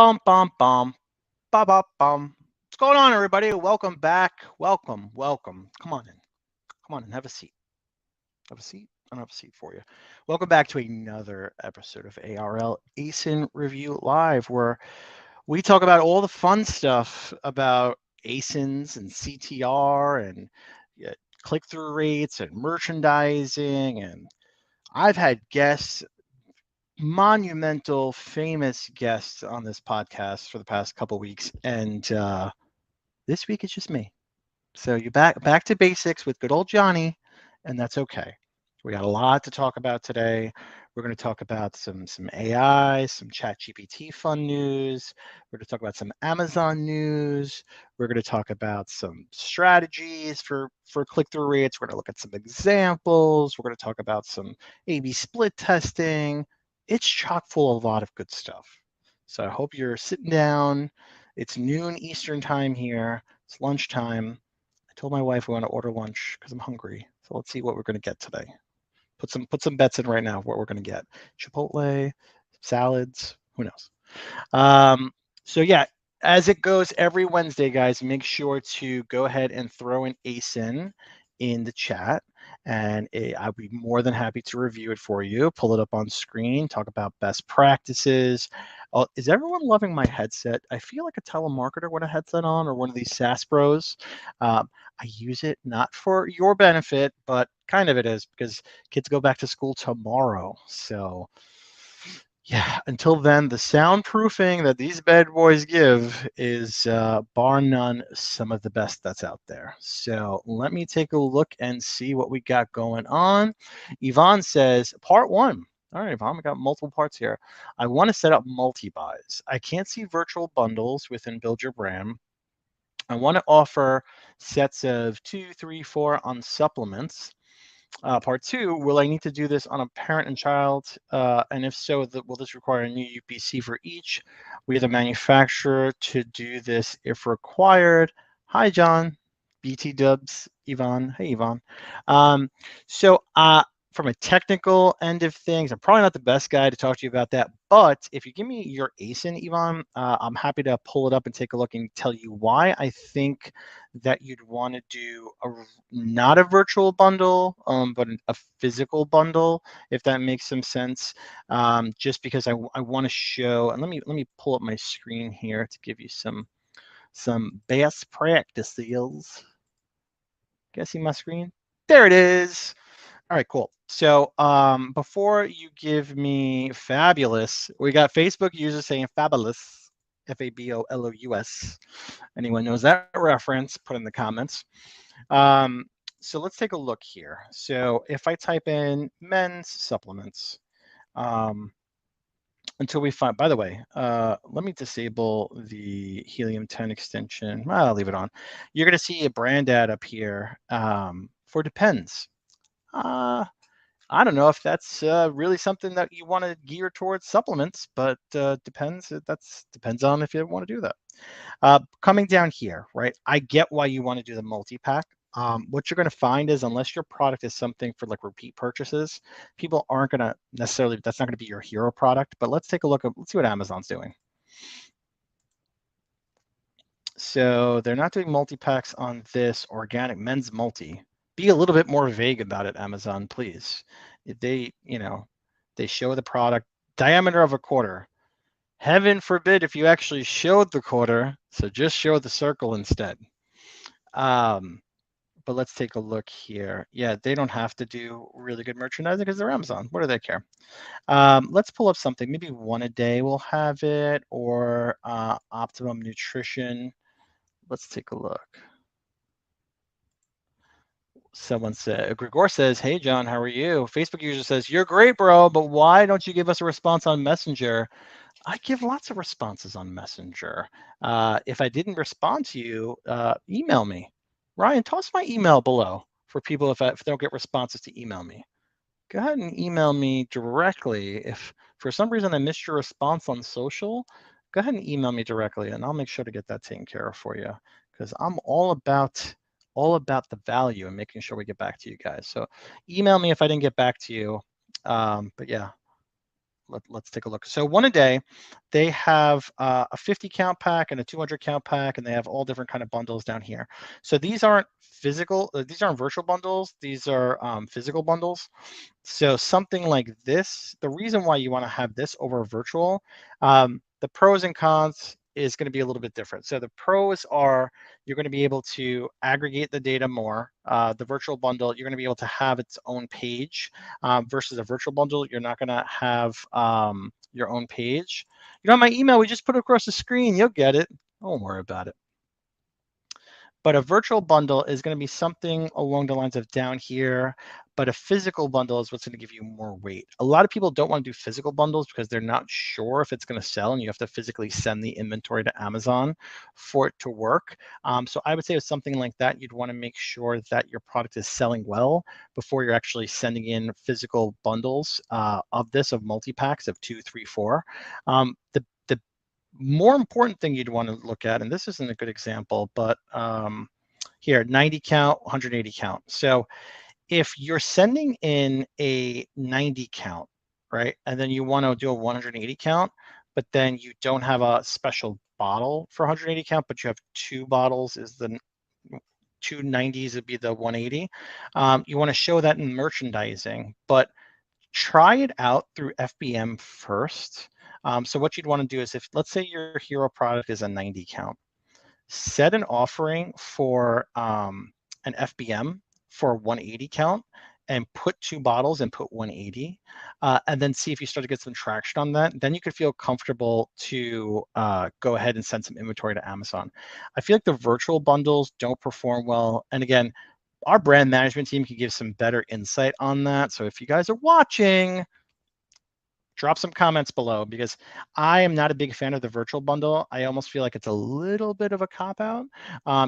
Bum, bum, bum, ba, ba, bum. What's going on, everybody? Welcome back. Welcome. Come on in. Come on in. Have a seat. Have a seat. I don't have a seat for you. Welcome back to another episode of ARL ASIN Review Live, where we talk about all the fun stuff about ASINs and CTR and click-through rates and merchandising. And I've had guests, monumental, famous guests on this podcast for the past couple weeks, and this week it's just me. So you're back to basics with good old Johnny, and that's okay. We got a lot to talk about today. We're going to talk about some AI, some ChatGPT fun news. We're going to talk about some Amazon news. We're going to talk about some strategies for click-through rates. We're going to look at some examples. We're going to talk about some A/B split testing. It's chock full of a lot of good stuff. So I hope you're sitting down. It's noon Eastern time here. It's lunchtime. I told my wife we want to order lunch because I'm hungry. So let's see what we're going to get today. Put some bets in right now of what we're going to get. Chipotle, salads, who knows? So yeah, as it goes every Wednesday, guys, make sure to go ahead and throw an ASIN in the chat, and I'll be more than happy to review it for you. Pull it up on screen, talk about best practices. Is everyone loving my headset? I feel like a telemarketer with a headset on, or one of these SaaS bros. I use it not for your benefit, but kind of it is, because kids go back to school tomorrow. So yeah, until then, the soundproofing that these bad boys give is bar none some of the best that's out there. So let me take a look and see what we got going on. Yvonne says, part one. All right, Yvonne, we got multiple parts here. I want to set up multi-buys. I can't see virtual bundles within Build Your Brand. I want to offer sets of 2, 3, 4 on supplements. Part two, will I need to do this on a parent and child? And if so, will this require a new UPC for each? We have the manufacturer to do this if required. Hi, John. BT Dubs, Yvonne. Hey, Yvonne. So from a technical end of things, I'm probably not the best guy to talk to you about that. But if you give me your ASIN, Yvonne, I'm happy to pull it up and take a look and tell you why I think that you'd want to do not a virtual bundle, but a physical bundle, if that makes some sense. Just because I want to show, and let me pull up my screen here to give you some best practices. Can I see my screen? There it is. All right, cool. So before you give me fabulous, we got Facebook users saying fabulous, FABOLOUS. Anyone knows that reference, put in the comments. So let's take a look here. So if I type in men's supplements, until we find, by the way, let me disable the Helium 10 extension. Well, I'll leave it on. You're going to see a brand ad up here for Depends. I don't know if that's really something that you want to gear towards supplements, but depends. Depends on if you want to do that. Coming down here, right? I get why you want to do the multi-pack. What you're going to find is, unless your product is something for like repeat purchases, people aren't going to necessarily, that's not going to be your hero product. But let's take a look at, let's see what Amazon's doing. So they're not doing multi-packs on this organic men's multi. Be a little bit more vague about it, Amazon, please. If they, they show the product diameter of a quarter. Heaven forbid if you actually showed the quarter, so just show the circle instead. But let's take a look here. Yeah, they don't have to do really good merchandising because they're Amazon. What do they care? Let's pull up something. Maybe one a day will have it, or Optimum Nutrition. Let's take a look. Someone said, Grigor says, hey, John, how are you? Facebook user says, you're great, bro, but why don't you give us a response on Messenger? I give lots of responses on Messenger. If I didn't respond to you, email me. Ryan, toss my email below for people if they don't get responses to email me. Go ahead and email me directly. If for some reason I missed your response on social, go ahead and email me directly, and I'll make sure to get that taken care of for you, because I'm all about the value and making sure we get back to you guys. So email me if I didn't get back to you. But yeah, let's take a look. So one a day, they have a 50 count pack and a 200 count pack, and they have all different kind of bundles down here. So these aren't physical, these aren't virtual bundles, these are physical bundles. So something like this, the reason why you want to have this over virtual, the pros and cons is going to be a little bit different. So the pros are you're going to be able to aggregate the data more. The virtual bundle, you're going to be able to have its own page versus a virtual bundle. You're not going to have your own page. You know, my email, we just put it across the screen. You'll get it. Don't worry about it. But a virtual bundle is going to be something along the lines of down here, but a physical bundle is what's going to give you more weight. A lot of people don't want to do physical bundles because they're not sure if it's going to sell, and you have to physically send the inventory to Amazon for it to work. So I would say with something like that, you'd want to make sure that your product is selling well before you're actually sending in physical bundles of this, of multi-packs of 2, 3, 4. The more important thing you'd want to look at, and this isn't a good example, but here, 90 count, 180 count. So if you're sending in a 90 count, right, and then you want to do a 180 count, but then you don't have a special bottle for 180 count, but you have 2 bottles, is the 2 90s would be the 180. You want to show that in merchandising, but try it out through FBM first. So what you'd want to do is, if let's say your hero product is a 90 count, set an offering for an FBM for 180 count and put 2 bottles and put 180, and then see if you start to get some traction on that. Then you could feel comfortable to go ahead and send some inventory to Amazon. I feel like the virtual bundles don't perform well. And again, our brand management team can give some better insight on that. So if you guys are watching, drop some comments below, because I am not a big fan of the virtual bundle. I almost feel like it's a little bit of a cop-out.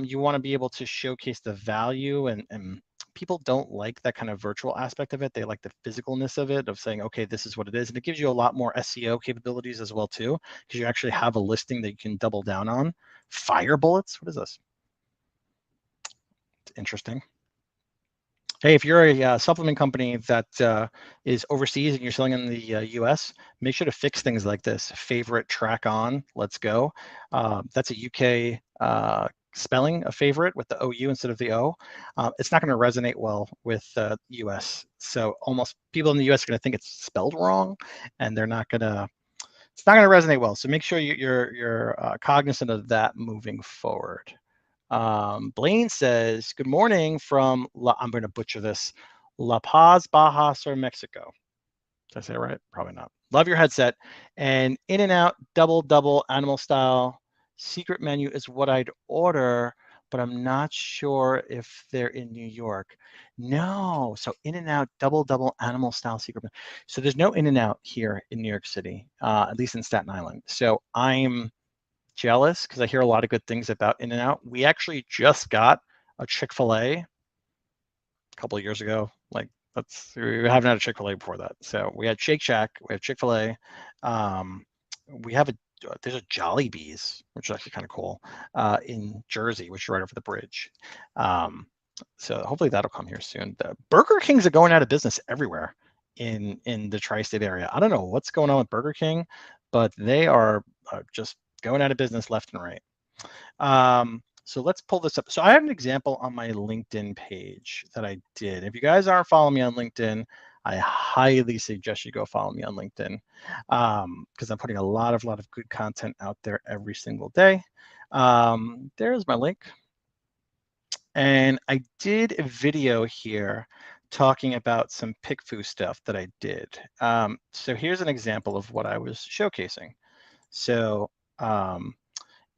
You want to be able to showcase the value, and people don't like that kind of virtual aspect of it. They like the physicalness of it, of saying, okay, this is what it is. And it gives you a lot more SEO capabilities as well too, because you actually have a listing that you can double down on. Fire bullets, what is this? It's interesting. Hey, if you're a supplement company that is overseas and you're selling in the US, make sure to fix things like this. Favorite, track on, let's go. That's a UK spelling, a favorite with the OU instead of the O. It's not going to resonate well with US. So almost people in the US are going to think it's spelled wrong, and they're not going to, it's not going to resonate well. So make sure you're cognizant of that moving forward. Blaine says, good morning from, I'm going to butcher this, La Paz, Baja Sur, Mexico. Did I say it right? Probably not. Love your headset. And In-N-Out, double animal style. Secret menu is what I'd order, but I'm not sure if they're in New York. No, so In-N-Out, double animal style secret menu. So there's no In-N-Out here in New York City, at least in Staten Island. So I'm jealous because I hear a lot of good things about In-N-Out. We actually just got a Chick-fil-A a couple of years ago. Like, we haven't had a Chick-fil-A before that. So we had Shake Shack, we have Chick-fil-A. We have there's a Jollibee's, which is actually kind of cool, in Jersey, which is right over the bridge. So hopefully that'll come here soon. The Burger Kings are going out of business everywhere in the tri-state area. I don't know what's going on with Burger King, but they are just going out of business left and right. So let's pull this up. So I have an example on my LinkedIn page that I did. If you guys aren't following me on LinkedIn, I highly suggest you go follow me on LinkedIn, because I'm putting a lot of good content out there every single day. There's my link. And I did a video here talking about some PickFu stuff that I did. So here's an example of what I was showcasing. So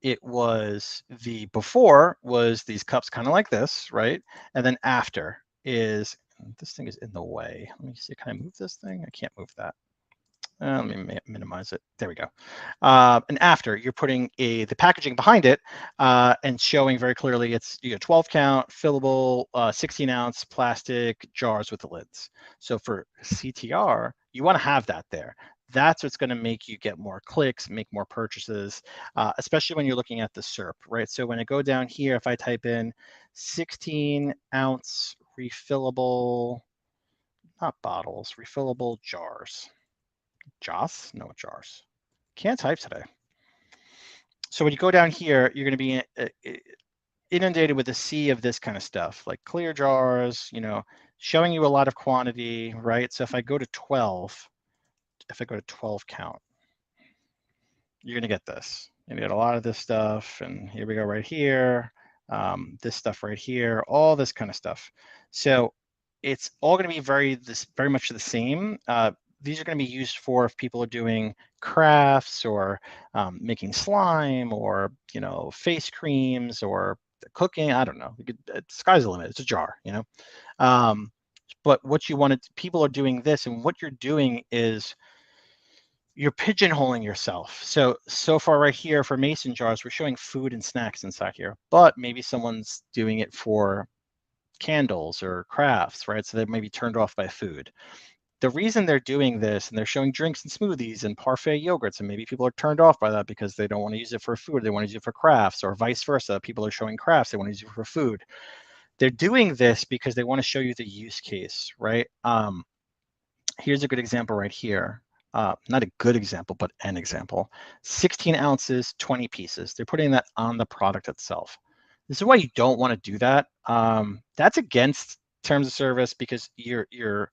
it was, the before was these cups kind of like this, right? And then after is, this thing is in the way. Let me see, can I move this thing? I can't move that. Let me minimize it. There we go. And after, you're putting the packaging behind it and showing very clearly it's 12 count, fillable, 16 ounce plastic jars with the lids. So for CTR, you want to have that there. That's what's going to make you get more clicks, make more purchases, especially when you're looking at the SERP, right? So when I go down here, if I type in 16 ounce refillable, not bottles, refillable jars. Joss? No, jars. Can't type today. So when you go down here, you're going to be inundated with a sea of this kind of stuff, like clear jars, you know, showing you a lot of quantity, right? So if I go to 12, if I go to 12 count, you're going to get this. You get a lot of this stuff, and here we go right here, this stuff right here, all this kind of stuff. So it's all going to be very much the same. These are going to be used for if people are doing crafts or making slime or, you know, face creams or cooking. I don't know. Sky's the limit. It's a jar, you know. But what you wanted, people are doing this, and what you're doing is you're pigeonholing yourself. So far right here for mason jars, we're showing food and snacks inside here, but maybe someone's doing it for candles or crafts, right? So they may be turned off by food. The reason they're doing this, and they're showing drinks and smoothies and parfait yogurts, and maybe people are turned off by that because they don't want to use it for food, they want to use it for crafts, or vice versa. People are showing crafts, they want to use it for food. They're doing this because they want to show you the use case, right? Here's a good example right here. Not a good example, but an example. 16 ounces, 20 pieces. They're putting that on the product itself. This is why you don't want to do that. That's against terms of service because you're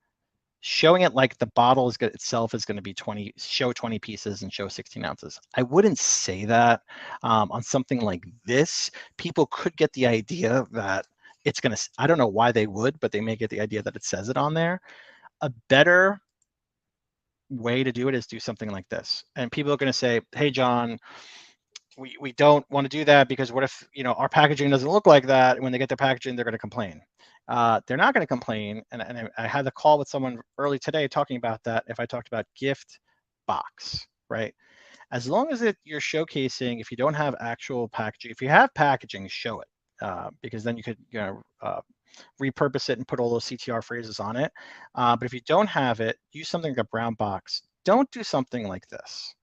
showing it like the bottle itself is going to be 20, show 20 pieces and show 16 ounces. I wouldn't say that on something like this. People could get the idea that it's going to, I don't know why they would, but they may get the idea that it says it on there. A better way to do it is do something like this. And people are going to say, hey, John, we don't want to do that because what if, you know, our packaging doesn't look like that? And when they get their packaging, they're going to complain. They're not going to complain. And I had a call with someone early today talking about that. If I talked about gift box, right? As long as you're showcasing, if you don't have actual packaging, if you have packaging, show it. Because then you could, you know, repurpose it and put all those CTR phrases on it. But if you don't have it, use something like a brown box. Don't do something like this.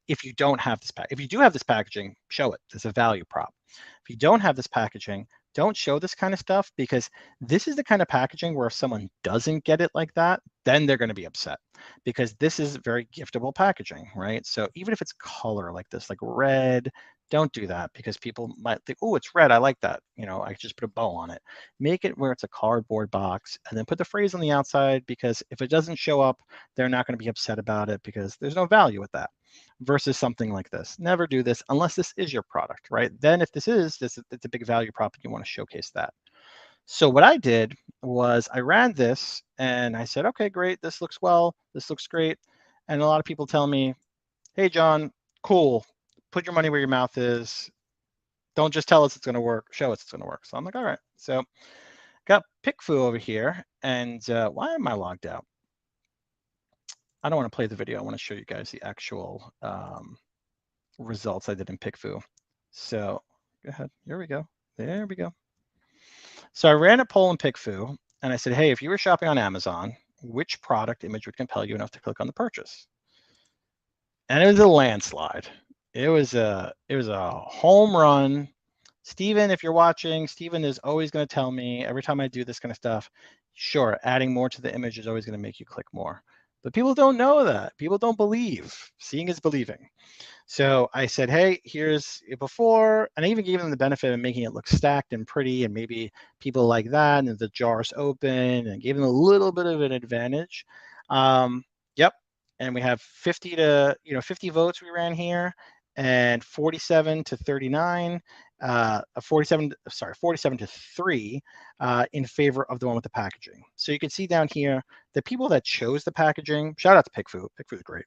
If you don't have this if you do have this packaging, show it. There's a value prop. If you don't have this packaging, don't show this kind of stuff because this is the kind of packaging where if someone doesn't get it like that, then they're going to be upset because this is very giftable packaging, right? So even if it's color like this, like red, don't do that because people might think, oh, it's red. I like that. You know, I just put a bow on it. Make it where it's a cardboard box and then put the phrase on the outside because if it doesn't show up, they're not going to be upset about it because there's no value with that versus something like this. Never do this unless this is your product, right? Then if this is, it's a big value prop and you want to showcase that. So what I did was I ran this and I said, okay, great. This looks well. This looks great. And a lot of people tell me, hey, John, cool. Put your money where your mouth is. Don't just tell us it's going to work. Show us it's going to work. So I'm like, all right. So got PickFu over here. And why am I logged out? I don't want to play the video. I want to show you guys the actual results I did in PickFu. So go ahead. Here we go. There we go. So I ran a poll in PickFu and I said, hey, if you were shopping on Amazon, which product image would compel you enough to click on the purchase? And it was a landslide. It was a home run. Steven, if you're watching, Steven is always going to tell me every time I do this kind of stuff, sure, adding more to the image is always going to make you click more. But people don't know that. People don't believe. Seeing is believing. So I said, hey, here's it before, and I even gave them the benefit of making it look stacked and pretty, and maybe people like that, and the jars open, and gave them a little bit of an advantage. Yep, and we have 50 votes we ran here, and 47 to 39, 47 to 3 in favor of the one with the packaging. So you can see down here, the people that chose the packaging, shout out to PickFu, PickFu is great.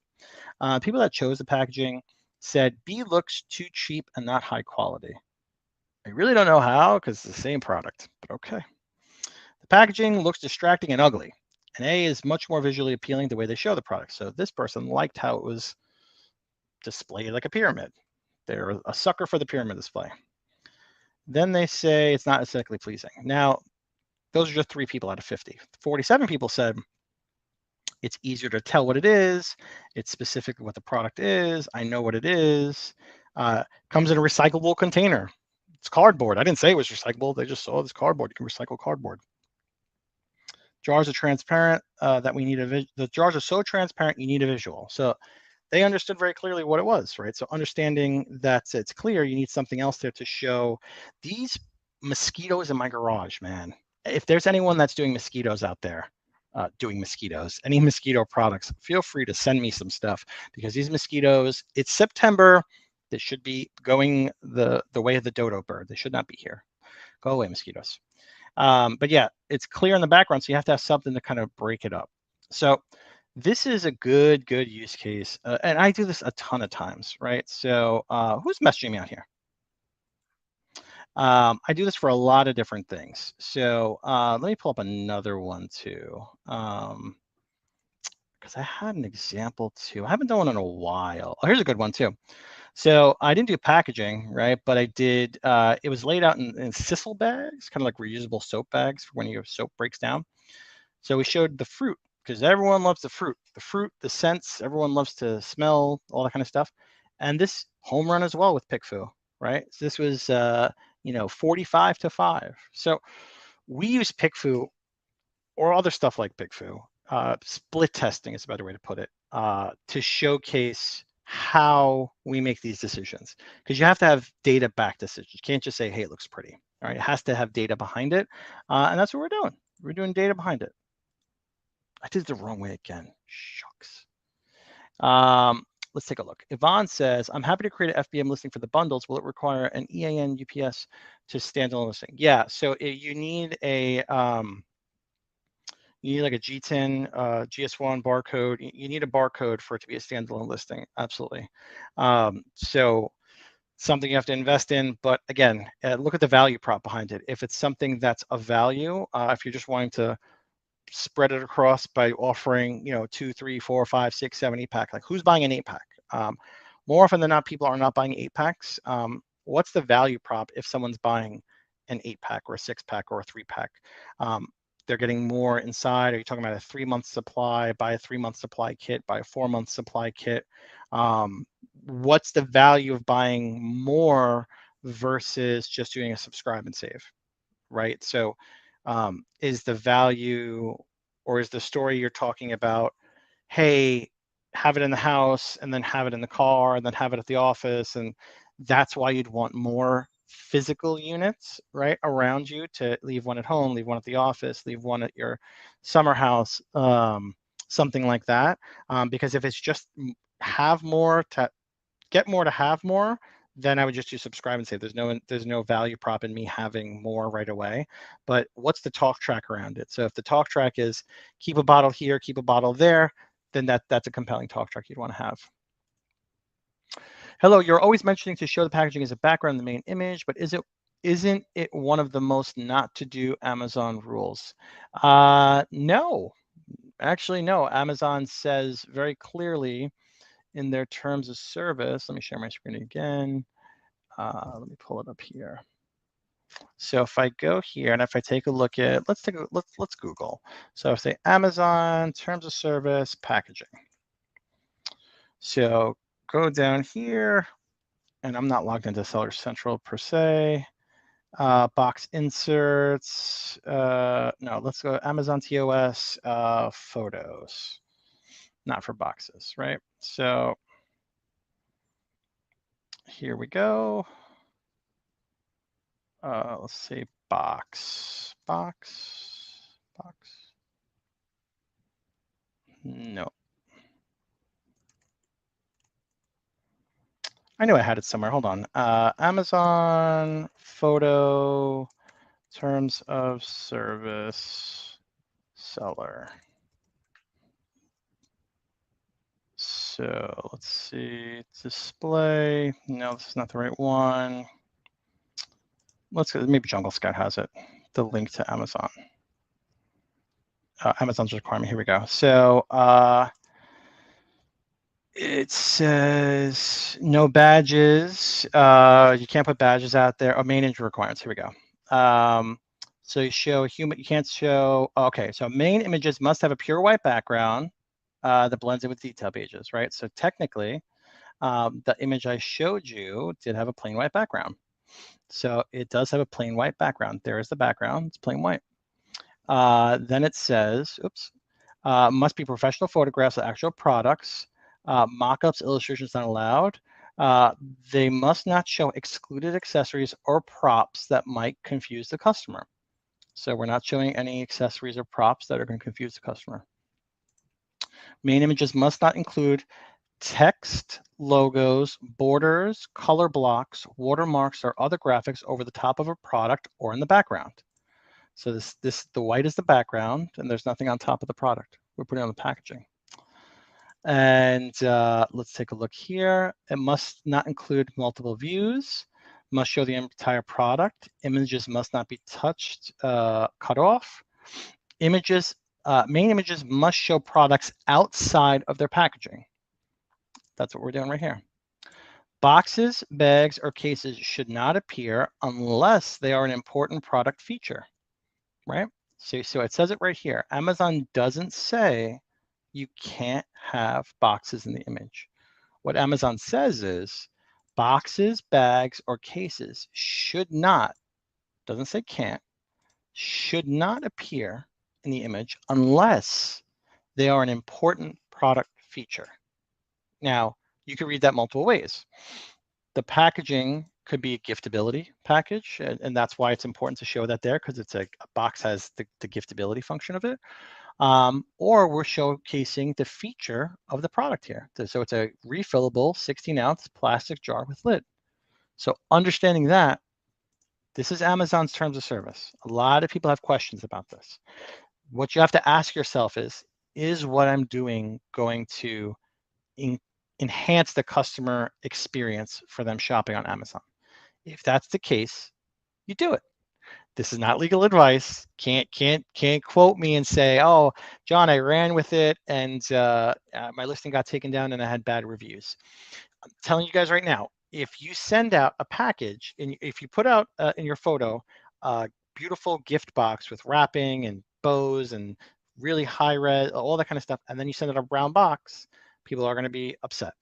People that chose the packaging said B looks too cheap and not high quality. I really don't know how because it's the same product, but okay. The packaging looks distracting and ugly. And A is much more visually appealing the way they show the product. So this person liked how it was displayed like a pyramid. They're a sucker for the pyramid display. Then they say it's not aesthetically pleasing. Now, those are just 3 people out of 50. 47 people said it's easier to tell what it is. It's specifically what the product is. I know what it is. Comes in a recyclable container. It's cardboard. I didn't say it was recyclable. They just saw this cardboard. You can recycle cardboard. Jars are transparent that we need the jars are so transparent you need a visual. So they understood very clearly what it was, right? So understanding that it's clear, you need something else there to show these mosquitoes in my garage, man. If there's anyone that's doing mosquitoes out there, any mosquito products, feel free to send me some stuff because these mosquitoes, it's September. They should be going the way of the dodo bird. They should not be here. Go away, mosquitoes. But yeah, it's clear in the background, so you have to have something to kind of break it up. So this is a good use case. And I do this a ton of times, right? So who's messaging me out here? I do this for a lot of different things. So let me pull up another one too. Because I had an example too. I haven't done one in a while. Oh, here's a good one too. So I didn't do packaging, right? But I did, it was laid out in sisal bags, kind of like reusable soap bags for when your soap breaks down. So we showed the fruit because everyone loves the fruit, the scents, everyone loves to smell, all that kind of stuff. And this home run as well with PickFu, right? So this was, 45 to 5. So we use PickFu or other stuff like PickFu. Split testing is a better way to put it, to showcase how we make these decisions. Because you have to have data backed decisions. You can't just say, hey, it looks pretty. All right, it has to have data behind it. And that's what we're doing. We're doing data behind it. I did it the wrong way again. Shucks. Let's take a look. Yvonne says, I'm happy to create an FBM listing for the bundles. Will it require an EAN UPS to standalone listing? Yeah, so you need a you need like a G10, GS1 barcode. You need a barcode for it to be a standalone listing. Absolutely. So something you have to invest in, but again, look at the value prop behind it. If it's something that's of value, if you're just wanting to spread it across by offering, 2, 3, 4, 5, 6, 7, 8-pack, like who's buying an 8-pack? More often than not, people are not buying 8-packs. What's the value prop if someone's buying an 8-pack or a 6-pack or a 3-pack? They're getting more inside. Are you talking about a 3-month supply, buy a 3-month supply kit, buy a 4-month supply kit? What's the value of buying more versus just doing a subscribe and save, right? So is the value or is the story you're talking about, hey, have it in the house and then have it in the car and then have it at the office, and that's why you'd want more physical units, right, around you, to leave one at home, leave one at the office, leave one at your summer house, something like that. Because if it's just have more to get more to have more, then I would just do subscribe and save. There's no value prop in me having more right away. But what's the talk track around it? So if the talk track is keep a bottle here, keep a bottle there, then that's a compelling talk track you'd want to have. Hello, you're always mentioning to show the packaging as a background in the main image, but isn't it one of the most not to do Amazon rules? No, actually, no. Amazon says very clearly in their terms of service. Let me share my screen again. Let me pull it up here. So if I go here and if I take a look at, let's Google. So if I say Amazon terms of service packaging. So go down here, and I'm not logged into Seller Central per se. Box inserts. No, let's go Amazon TOS photos. Not for boxes, right? So here we go. Let's say box. No. I knew I had it somewhere. Hold on. Amazon photo terms of service seller. So let's see, display. No, this is not the right one. Let's go, maybe Jungle Scout has it. The link to Amazon. Amazon's requirement, here we go. So it says no badges. You can't put badges out there. Oh, main image requirements, here we go. So you show human, you can't show, okay, so main images must have a pure white background that blends in with detail pages, right? So technically, the image I showed you did have a plain white background. So it does have a plain white background. There is the background, it's plain white. Then it says, oops, must be professional photographs of actual products. Mock-ups, illustrations not allowed. They must not show excluded accessories or props that might confuse the customer. So we're not showing any accessories or props that are going to confuse the customer. Main images must not include text, logos, borders, color blocks, watermarks, or other graphics over the top of a product or in the background. So the white is the background, and there's nothing on top of the product. We're putting on the packaging. And let's take a look here. It must not include multiple views, must show the entire product. Images must not be touched, cut off. Images, main images must show products outside of their packaging. That's what we're doing right here. Boxes, bags, or cases should not appear unless they are an important product feature, right? So it says it right here. Amazon doesn't say you can't have boxes in the image. What Amazon says is boxes, bags, or cases should not, doesn't say can't, should not appear in the image unless they are an important product feature. Now, you could read that multiple ways. The packaging could be a giftability package, and that's why it's important to show that there, because it's a box has the giftability function of it. Or we're showcasing the feature of the product here. So it's a refillable 16-ounce plastic jar with lid. So understanding that, this is Amazon's terms of service. A lot of people have questions about this. What you have to ask yourself is what I'm doing going to enhance the customer experience for them shopping on Amazon? If that's the case, you do it. This is not legal advice. Can't quote me and say, oh, John, I ran with it and my listing got taken down and I had bad reviews. I'm telling you guys right now, if you send out a package and if you put out in your photo a beautiful gift box with wrapping and bows and really high res, all that kind of stuff, and then you send it a brown box, people are going to be upset.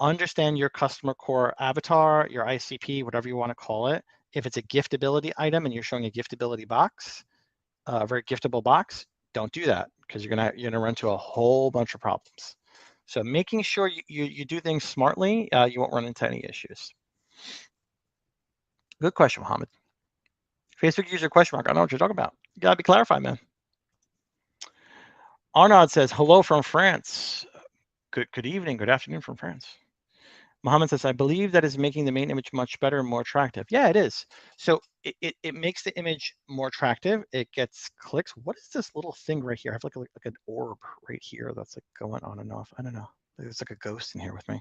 Understand your customer core avatar, your ICP, whatever you want to call it. If it's a giftability item and you're showing a giftability box, a very giftable box, don't do that because you're gonna run into a whole bunch of problems. So making sure you do things smartly, you won't run into any issues. Good question, Mohammed. Facebook user question mark. I don't know what you're talking about. You gotta be clarified, man. Arnaud says, hello from France. Good evening, good afternoon from France. Mohammed says, I believe that is making the main image much better and more attractive. Yeah, it is. So it makes the image more attractive. It gets clicks. What is this little thing right here? I have like an orb right here that's like going on and off. I don't know. There's like a ghost in here with me.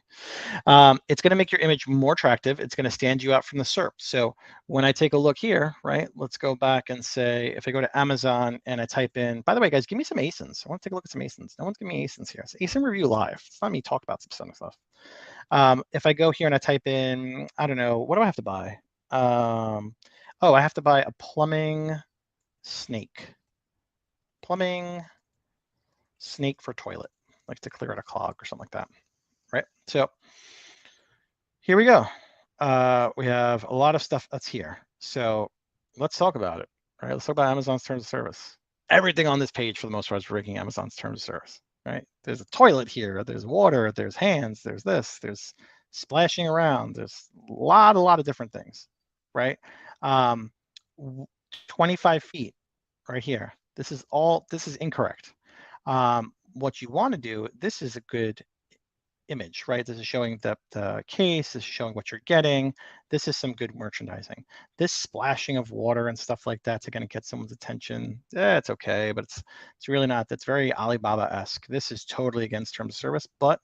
It's going to make your image more attractive. It's going to stand you out from the SERP. So when I take a look here, right, let's go back and say, if I go to Amazon and I type in, by the way, guys, give me some ASINs. I want to take a look at some ASINs. No one's giving me ASINs here. It's ASIN review live. It's not me talk about some stuff. If I go here and I type in, I don't know, what do I have to buy? Oh, I have to buy a plumbing snake. Plumbing snake for toilet, like to clear out a clog or something like that, right? So here we go. We have a lot of stuff that's here. So let's talk about it, right? Let's talk about Amazon's terms of service. Everything on this page for the most part is breaking Amazon's terms of service, right? There's a toilet here, there's water, there's hands, there's this, there's splashing around, there's a lot of different things, right? 25 feet right here. This is incorrect. What you want to do, this is a good image, right? This is showing the case, this is showing what you're getting. This is some good merchandising. This splashing of water and stuff like that's going to get someone's attention. It's okay, but it's really not. That's very Alibaba-esque. This is totally against terms of service, but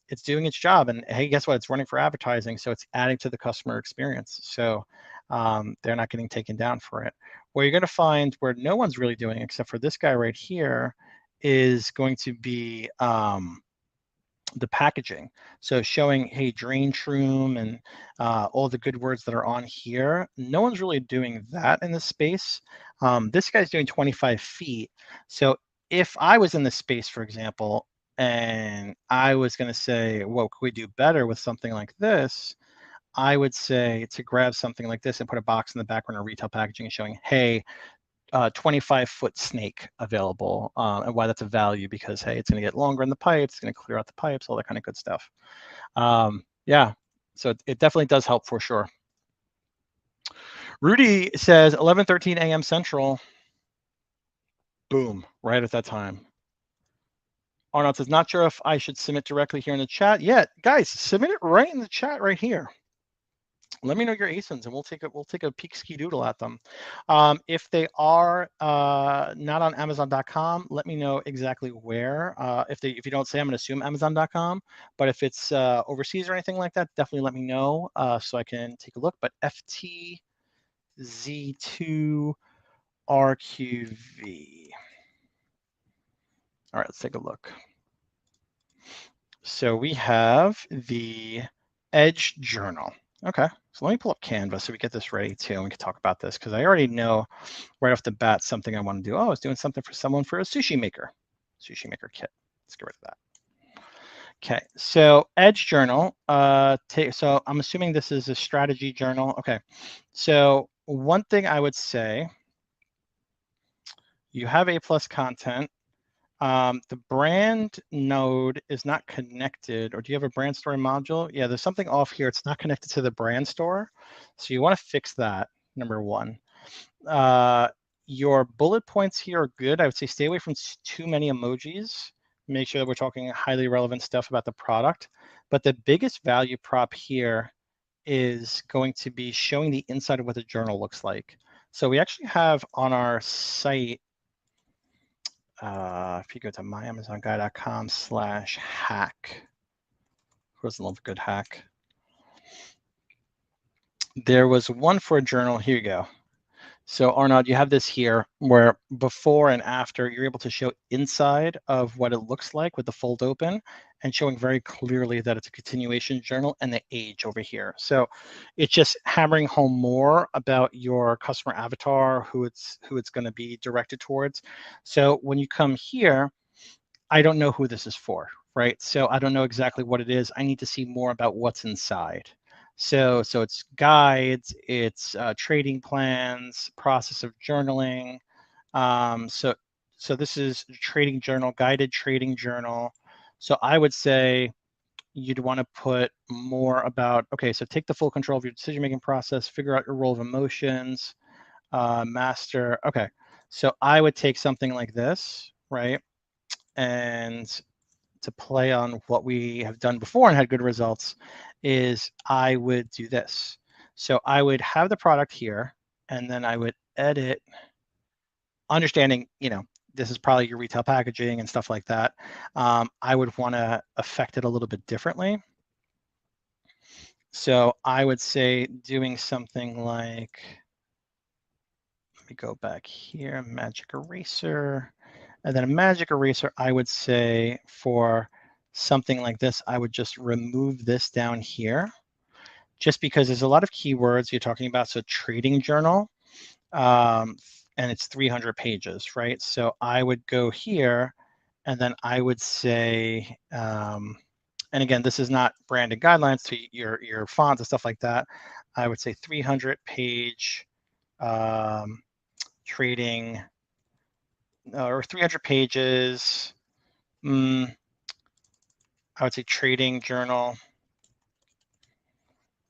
it's doing its job. And hey, guess what? It's running for advertising, so it's adding to the customer experience. So they're not getting taken down for it. Where you're going to find where no one's really doing, except for this guy right here, is going to be the packaging. So showing, hey, drain shroom and all the good words that are on here. No one's really doing that in this space. This guy's doing 25 feet. So if I was in this space, for example, and I was going to say, well, could we do better with something like this? I would say to grab something like this and put a box in the background of retail packaging and showing, hey, 25-foot snake available, and why that's a value, because hey, it's going to get longer in the pipes, it's going to clear out the pipes, all that kind of good stuff. Yeah, so it definitely does help for sure. Rudy says 11:13 a.m. Central. Boom, right at that time. Arnold says, not sure if I should submit directly here in the chat. Yeah, guys, submit it right in the chat right here. Let me know your ASINs, and we'll take a peek ski doodle at them. If they are not on Amazon.com, let me know exactly where. If you don't say, I'm going to assume Amazon.com. But if it's overseas or anything like that, definitely let me know so I can take a look. But FTZ2 RQV. All right, let's take a look. So we have the Edge Journal. Okay, so let me pull up Canva so we get this ready too, and we can talk about this, because I already know right off the bat something I want to do. Oh, I was doing something for someone for a sushi maker kit. Let's get rid of that. Okay, so Edge Journal. So I'm assuming this is a strategy journal. Okay, so one thing I would say, you have A+ content. The brand node is not connected, or do you have a brand story module? Yeah, there's something off here. It's not connected to the brand store. So you want to fix that, number one. Your bullet points here are good. I would say stay away from too many emojis. Make sure that we're talking highly relevant stuff about the product. But the biggest value prop here is going to be showing the inside of what the journal looks like. So we actually have on our site, if you go to myamazonguy.com/hack, who doesn't love a good hack? There was one for a journal. Here you go. So Arnaud, you have this here where before and after, you're able to show inside of what it looks like with the fold open, and showing very clearly that it's a continuation journal, and the age over here. So it's just hammering home more about your customer avatar, who it's going to be directed towards. So when you come here, I don't know who this is for, right? So I don't know exactly what it is. I need to see more about what's inside. So it's guides, it's trading plans, process of journaling. So this is trading journal, guided trading journal. So I would say you'd want to put more about, okay, so take the full control of your decision-making process, figure out your role of emotions, master. Okay, so I would take something like this, right? And to play on what we have done before and had good results, is I would do this. So I would have the product here, and then I would edit, understanding, this is probably your retail packaging and stuff like that. I would want to affect it a little bit differently. So I would say doing something like, let me go back here, magic eraser. And then a magic eraser, I would say for something like this, I would just remove this down here, just because there's a lot of keywords you're talking about. So trading journal, and it's 300 pages, right? So I would go here, and then I would say, and again, this is not branded guidelines to your fonts and stuff like that. I would say 300 page trading, or 300 pages. I would say trading journal,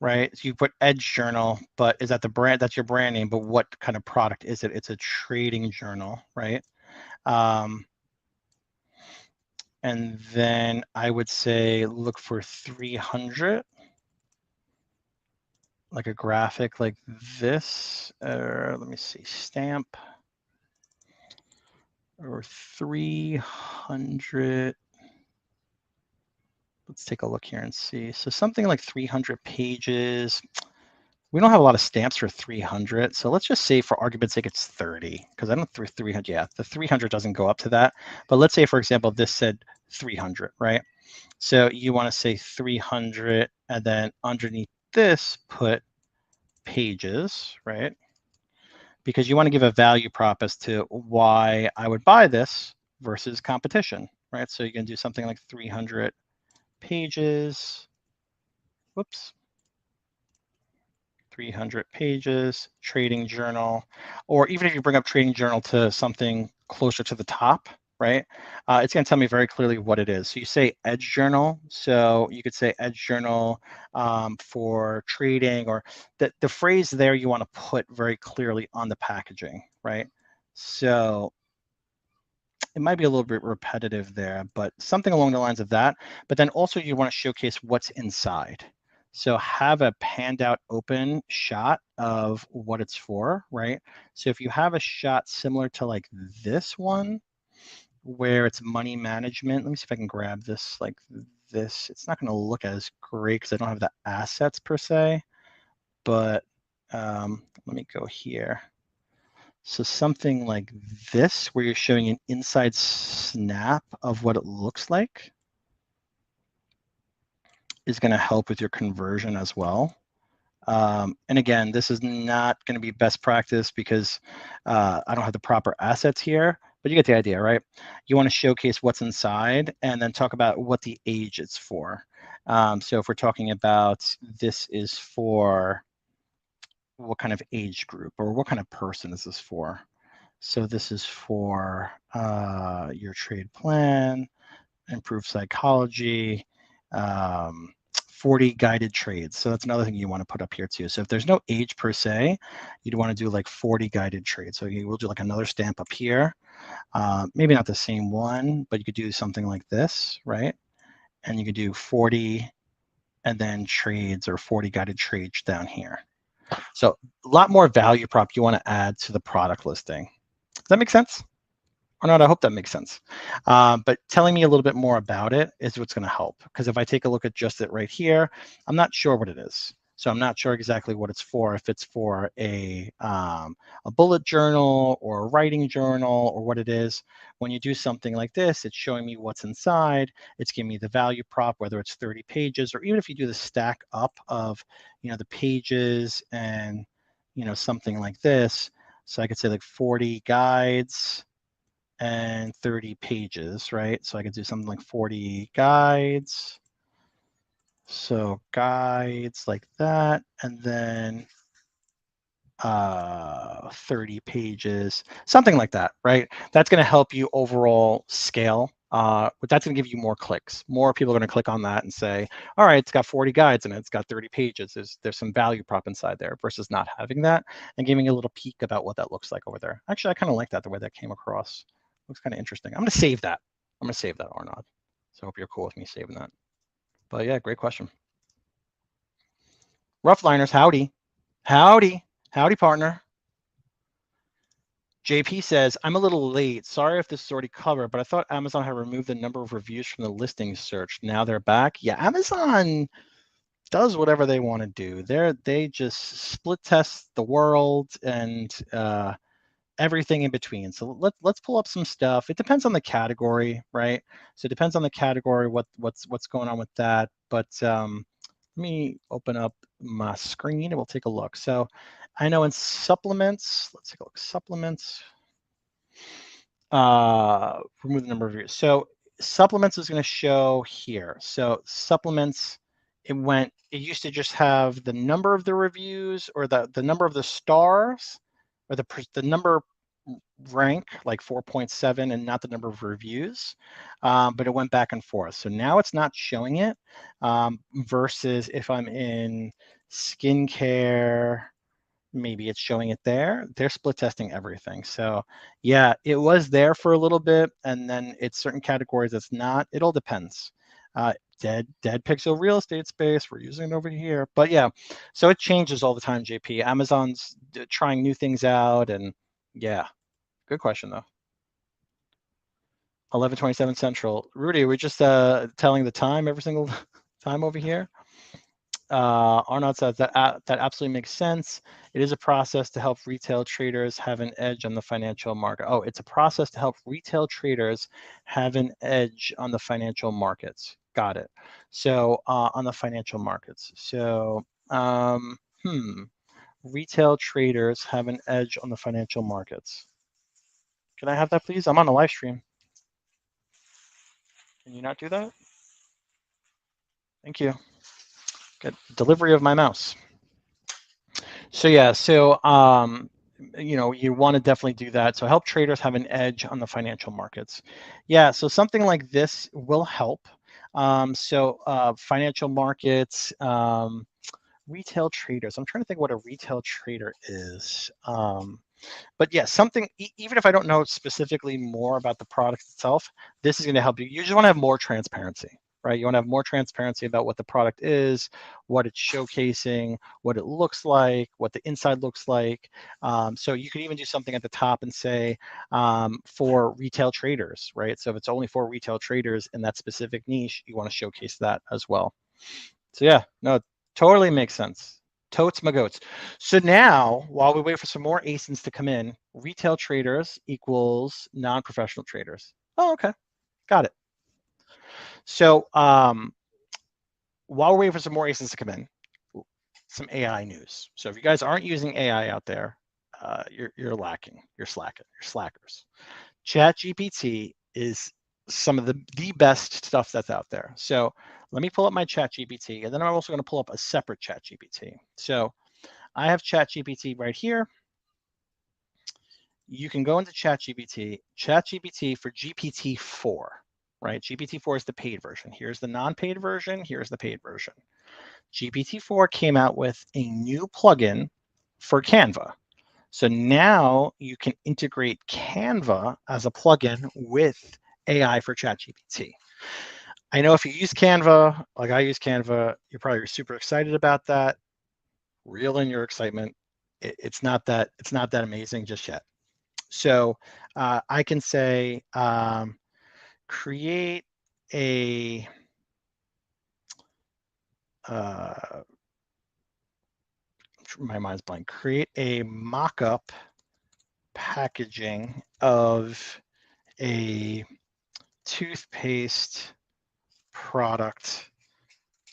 right? So you put Edge Journal, but is that the brand? That's your brand name, but what kind of product is it? It's a trading journal, right? And then I would say look for 300, like a graphic like this. Let me see, stamp, or 300. Let's take a look here and see. So something like 300 pages. We don't have a lot of stamps for 300. So let's just say, for argument's sake, it's 30, because I don't think 300. Yeah, the 300 doesn't go up to that. But let's say, for example, this said 300, right? So you want to say 300, and then underneath this, put pages, right? Because you want to give a value prop as to why I would buy this versus competition, right? So you can do something like 300 pages. Whoops. 300 pages, trading journal, or even if you bring up trading journal to something closer to the top, right? It's going to tell me very clearly what it is. So you say Edge Journal. So you could say Edge Journal for trading, or the phrase there you want to put very clearly on the packaging, right? So it might be a little bit repetitive there, but something along the lines of that. But then also you want to showcase what's inside. So have a panned out open shot of what it's for, right? So if you have a shot similar to like this one, where it's money management, let me see if I can grab this like this. It's not going to look as great because I don't have the assets per se, but let me go here. So something like this, where you're showing an inside snap of what it looks like, is going to help with your conversion as well. And again, this is not going to be best practice because I don't have the proper assets here, but you get the idea, right? You want to showcase what's inside and then talk about what the age it's for. So if we're talking about this is for what kind of age group or what kind of person is this for? So this is for your trade plan, improved psychology, 40 guided trades. So that's another thing you want to put up here too. So if there's no age per se, you'd want to do like 40 guided trades. So you will do like another stamp up here. Maybe not the same one, but you could do something like this, right? And you could do 40 and then trades or 40 guided trades down here. So a lot more value prop you want to add to the product listing. Does that make sense? Or not? I hope that makes sense. But telling me a little bit more about it is what's going to help. Because if I take a look at just it right here, I'm not sure what it is. So I'm not sure exactly what it's for. If it's for a bullet journal or a writing journal or what it is. When you do something like this, it's showing me what's inside. It's giving me the value prop, whether it's 30 pages or even if you do the stack up of, the pages and, something like this. So I could say like 40 guides and 30 pages, right? So I could do something like 40 guides. So guides like that, and then 30 pages, something like that, right? That's going to help you overall scale. But that's going to give you more clicks. More people are going to click on that and say, all right, it's got 40 guides and it's got 30 pages. There's some value prop inside there versus not having that and giving a little peek about what that looks like over there. Actually, I kind of like that, the way that came across. Looks kind of interesting. I'm going to save that. I'm going to save that, Arnaud. So I hope you're cool with me saving that. But yeah, great question. Roughliners, howdy. Howdy. Howdy, partner. JP says, I'm a little late. Sorry if this is already covered, but I thought Amazon had removed the number of reviews from the listing search. Now they're back. Yeah, Amazon does whatever they want to do. They just split test the world and everything in between. So let's pull up some stuff. It depends on the category, right? So it depends on the category, what's going on with that. But let me open up my screen and we'll take a look. So I know in supplements, let's take a look. Supplements, remove the number of views. So supplements is going to show here. So supplements, it used to just have the number of the reviews or the number of the stars or the number rank like 4.7 and not the number of reviews, but it went back and forth. So now it's not showing it versus if I'm in skincare, maybe it's showing it there. They're split testing everything. So yeah, it was there for a little bit and then it's certain categories it's not. It all depends. Dead pixel real estate space, we're using it over here. But yeah, so it changes all the time, JP. Amazon's trying new things out and yeah. Good question, though. 11:27 Central. Rudy, we're just telling the time every single time over here. Arnaud says that absolutely makes sense. It is a process to help retail traders have an edge on the financial market. Oh, it's a process to help retail traders have an edge on the financial markets. Got it. So on the financial markets. So retail traders have an edge on the financial markets. Can I have that, please? I'm on a live stream. Can you not do that? Thank you. Get delivery of my mouse. So yeah, you want to definitely do that. So help traders have an edge on the financial markets. Yeah, so something like this will help. Financial markets, retail traders. I'm trying to think what a retail trader is. But yeah, something, even if I don't know specifically more about the product itself, this is going to help you. You just want to have more transparency, right? You want to have more transparency about what the product is, what it's showcasing, what it looks like, what the inside looks like. So you could even do something at the top and say for retail traders, right? So if it's only for retail traders in that specific niche, you want to showcase that as well. So yeah, no, it totally makes sense. Totes my goats. So now, while we wait for some more ASINs to come in, retail traders equals non-professional traders. Oh, okay. Got it. So while we're waiting for some more ASINs to come in, some AI news. So if you guys aren't using AI out there, you're lacking. You're slacking. You're slackers. ChatGPT is some of the best stuff that's out there. So let me pull up my ChatGPT, and then I'm also going to pull up a separate ChatGPT. So I have ChatGPT right here. You can go into ChatGPT. ChatGPT for GPT-4, right? GPT-4 is the paid version. Here's the non-paid version. Here's the paid version. GPT-4 came out with a new plugin for Canva. So now you can integrate Canva as a plugin with AI for ChatGPT. I know if you use Canva, like I use Canva, you're probably super excited about that. Reel in your excitement. It's not that amazing just yet. So I can say create a my mind's blank. Create a mock-up packaging of a toothpaste product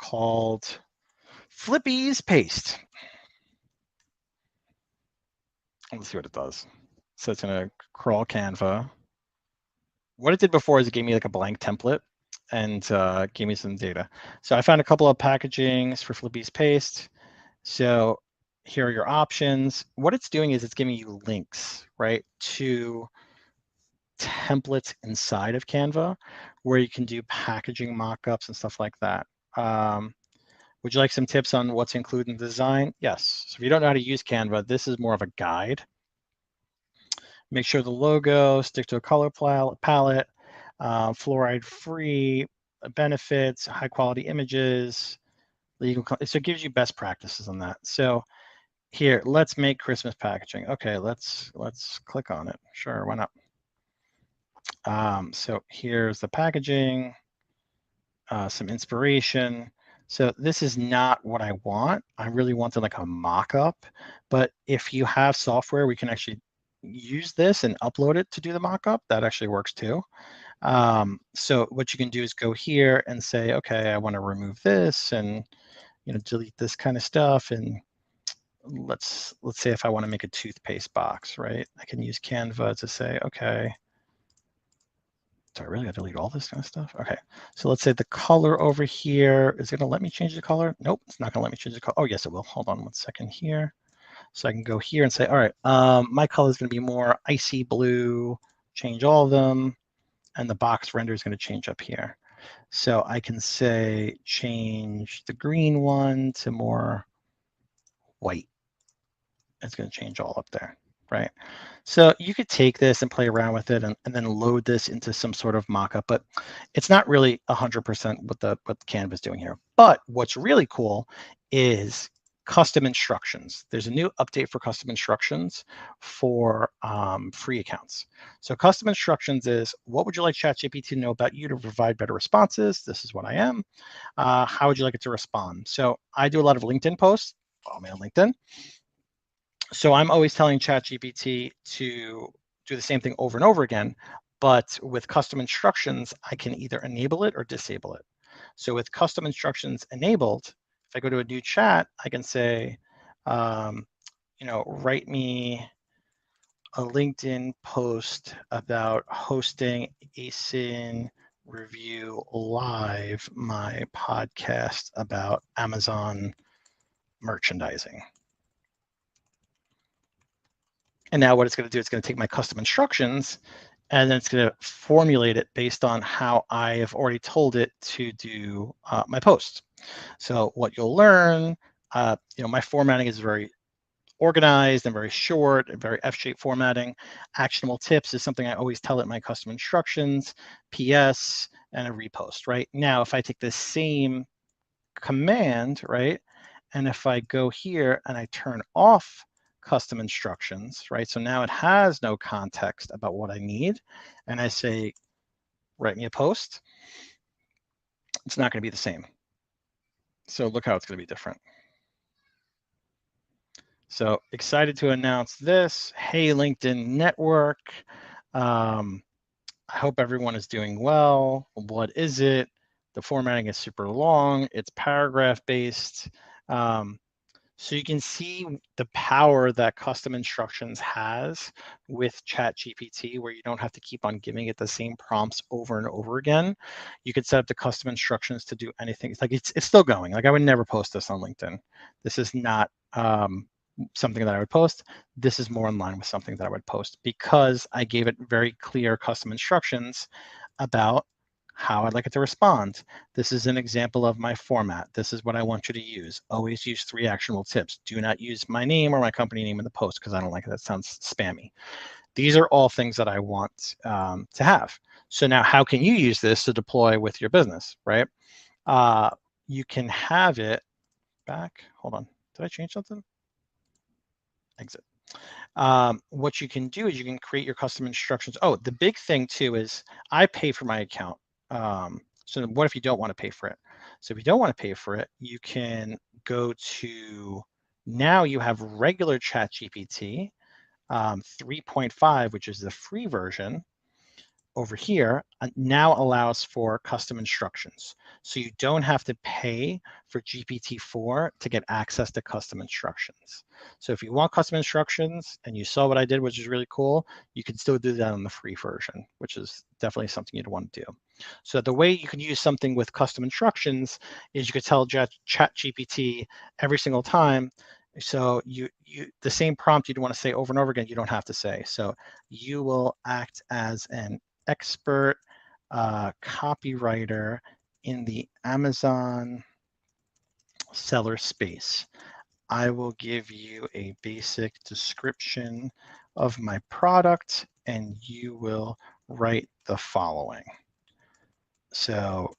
called Flippy's Paste. Let's see what it does. So it's going to crawl Canva. What it did before is it gave me like a blank template and gave me some data. So I found a couple of packagings for Flippy's Paste. So here are your options. What it's doing is it's giving you links, right, to templates inside of Canva where you can do packaging mockups and stuff like that. Would you like some tips on what's included in the design? Yes. So if you don't know how to use Canva, this is more of a guide. Make sure the logo, stick to a color palette, fluoride-free benefits, high-quality images, legal. So it gives you best practices on that. So here, let's make Christmas packaging. Okay, let's click on it. Sure, why not? So here's the packaging, some inspiration. So this is not what I want. I really wanted like a mock-up, but if you have software, we can actually use this and upload it to do the mock-up. That actually works too. So what you can do is go here and say, okay, I want to remove this and delete this kind of stuff. And let's say if I want to make a toothpaste box, right? I can use Canva to say, okay, do I really got to delete all this kind of stuff? Okay, so let's say the color over here, is it gonna let me change the color? Nope, it's not gonna let me change the color. Oh yes, it will. Hold on one second here. So I can go here and say, all right, my color is gonna be more icy blue, change all of them, and the box render is gonna change up here. So I can say, change the green one to more white. It's gonna change all up there, right? So you could take this and play around with it and then load this into some sort of mockup, but it's not really 100% what Canva is doing here. But what's really cool is custom instructions. There's a new update for custom instructions for free accounts. So custom instructions is, what would you like ChatGPT to know about you to provide better responses? This is what I am. How would you like it to respond? So I do a lot of LinkedIn posts. Follow me on LinkedIn. So I'm always telling ChatGPT to do the same thing over and over again, but with custom instructions, I can either enable it or disable it. So with custom instructions enabled, if I go to a new chat, I can say, write me a LinkedIn post about hosting ASIN Review Live, my podcast about Amazon merchandising. And now what it's going to do, it's going to take my custom instructions and then it's going to formulate it based on how I have already told it to do my posts. So what you'll learn, my formatting is very organized and very short and very F-shaped formatting. Actionable tips is something I always tell it in my custom instructions, PS, and a repost, right? Now, if I take the same command, right, and if I go here and I turn off custom instructions, right, so now it has no context about what I need, and I say, write me a post, it's not going to be the same. So look how it's going to be different. So excited to announce this. Hey, LinkedIn Network. I hope everyone is doing well. What is it? The formatting is super long. It's paragraph based. So you can see the power that custom instructions has with ChatGPT, where you don't have to keep on giving it the same prompts over and over again. You could set up the custom instructions to do anything. It's like it's still going. Like I would never post this on LinkedIn. This is not something that I would post. This is more in line with something that I would post because I gave it very clear custom instructions about how I'd like it to respond. This is an example of my format. This is what I want you to use. Always use 3 actionable tips. Do not use my name or my company name in the post because I don't like it. That sounds spammy. These are all things that I want to have. So now how can you use this to deploy with your business, right? You can have it back. Hold on. Did I change something? Exit. What you can do is you can create your custom instructions. Oh, the big thing too is I pay for my account. So what if you don't want to pay for it? So if you don't want to pay for it, you can go to, now you have regular ChatGPT 3.5, which is the free version. Over here now allows for custom instructions. So you don't have to pay for GPT-4 to get access to custom instructions. So if you want custom instructions and you saw what I did, which is really cool, you can still do that on the free version, which is definitely something you'd want to do. So the way you can use something with custom instructions is you could tell ChatGPT every single time. So the same prompt you'd want to say over and over again, you don't have to say. So you will act as an expert copywriter in the Amazon seller space. I will give you a basic description of my product and you will write the following. So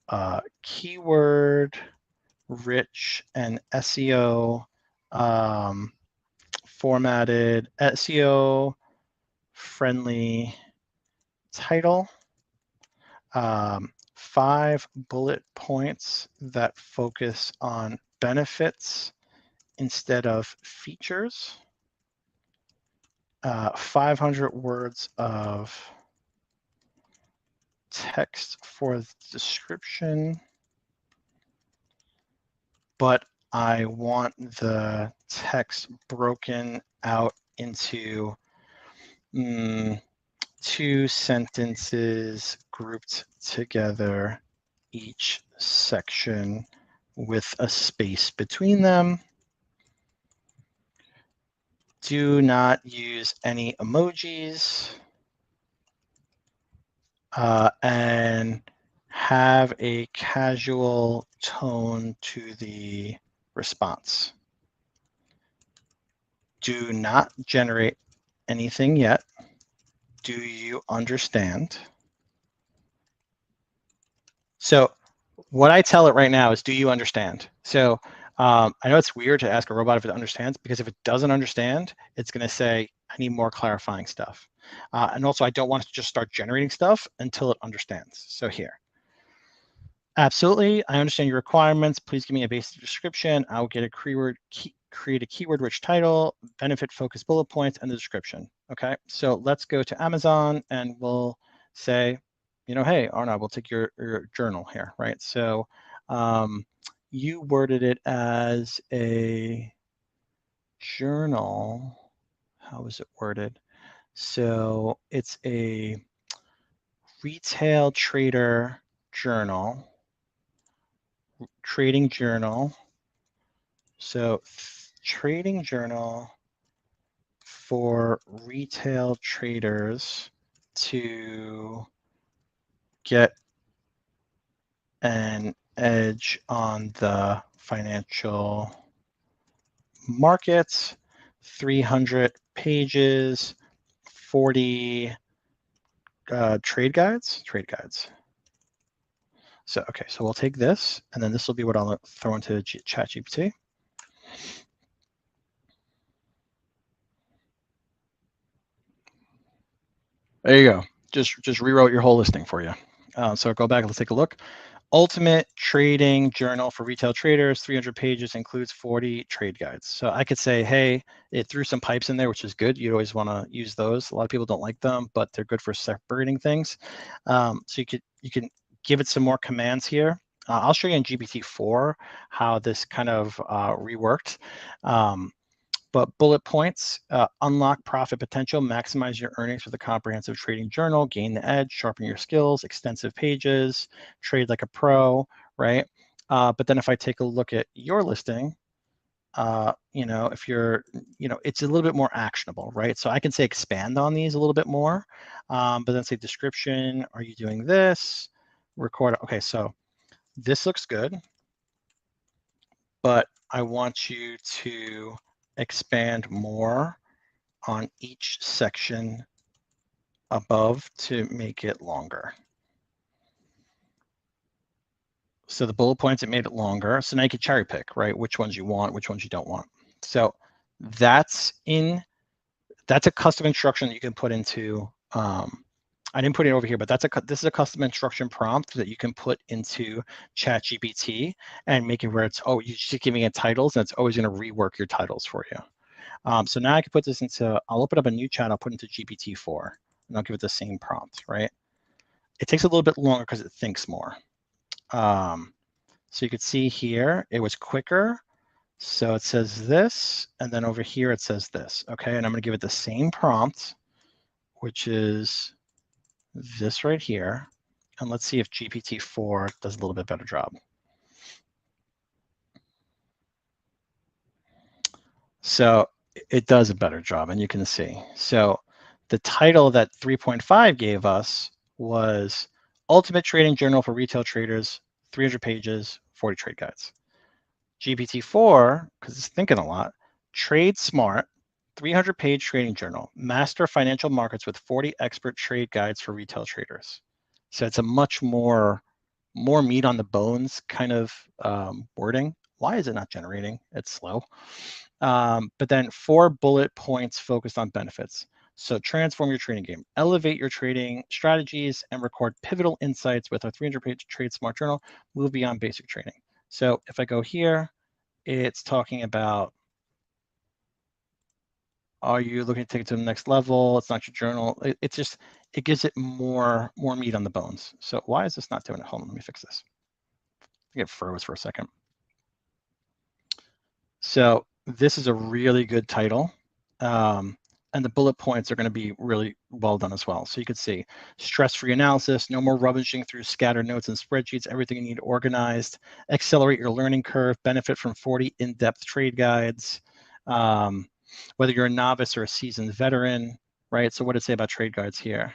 keyword rich and SEO formatted, SEO friendly title. 5 bullet points that focus on benefits instead of features. 500 words of text for the description, but I want the text broken out into 2 sentences grouped together, each section with a space between them. Do not use any emojis and have a casual tone to the response. Do not generate anything yet. Do you understand? So what I tell it right now is, do you understand? So I know it's weird to ask a robot if it understands, because if it doesn't understand, it's going to say, I need more clarifying stuff. And also, I don't want it to just start generating stuff until it understands. So here. Absolutely, I understand your requirements. Please give me a basic description. I'll get a create a keyword-rich title, benefit-focused bullet points, and the description. Okay, so let's go to Amazon and we'll say, hey, Arnaud, we'll take your journal here, right? So you worded it as a journal. How was it worded? So it's a retail trader journal. Trading journal. So trading journal for retail traders to get an edge on the financial markets, 300 pages, 40 trade guides. So, okay, so we'll take this, and then this will be what I'll throw into ChatGPT. There you go. Just rewrote your whole listing for you. So go back, let's take a look. Ultimate Trading Journal for Retail Traders, 300 pages, includes 40 trade guides. So I could say, hey, it threw some pipes in there, which is good. You always want to use those. A lot of people don't like them, but they're good for separating things. So you can give it some more commands here. I'll show you in GPT-4 how this kind of reworked. But bullet points, unlock profit potential, maximize your earnings with a comprehensive trading journal, gain the edge, sharpen your skills, extensive pages, trade like a pro, right? But then if I take a look at your listing, if you're, it's a little bit more actionable, right? So I can say expand on these a little bit more, but then say description, are you doing this? Record, okay, so this looks good, but I want you to expand more on each section above to make it longer. So the bullet points, it made it longer. So now you can cherry pick, right? Which ones you want, which ones you don't want. So that's a custom instruction that you can put into, I didn't put it over here, but this is a custom instruction prompt that you can put into ChatGPT and make it where it's, you're just giving it titles and it's always going to rework your titles for you. So now I can put this into, I'll open up a new chat, I'll put it into GPT-4, and I'll give it the same prompt, right? It takes a little bit longer because it thinks more. So you could see here, it was quicker. So it says this, and then over here it says this, okay? And I'm gonna give it the same prompt, which is this right here. And let's see if GPT-4 does a little bit better job. So it does a better job, and you can see. So the title that 3.5 gave us was Ultimate Trading Journal for Retail Traders, 300 pages, 40 trade guides. GPT-4, because it's thinking a lot, Trade Smart, 300-page trading journal, master financial markets with 40 expert trade guides for retail traders. So it's a much more meat on the bones kind of wording. Why is it not generating? It's slow. But then 4 bullet points focused on benefits. So transform your trading game, elevate your trading strategies, and record pivotal insights with our 300-page Trade Smart journal. Move beyond basic trading. So if I go here, it's talking about, are you looking to take it to the next level? It's not your journal. It gives it more meat on the bones. So why is this not doing it? Hold on, let me fix this. I think it froze for a second. So this is a really good title. And the bullet points are going to be really well done as well. So you could see stress-free analysis, no more rummaging through scattered notes and spreadsheets, everything you need organized, accelerate your learning curve, benefit from 40 in-depth trade guides, whether you're a novice or a seasoned veteran, right? So what did it say about trade guides here?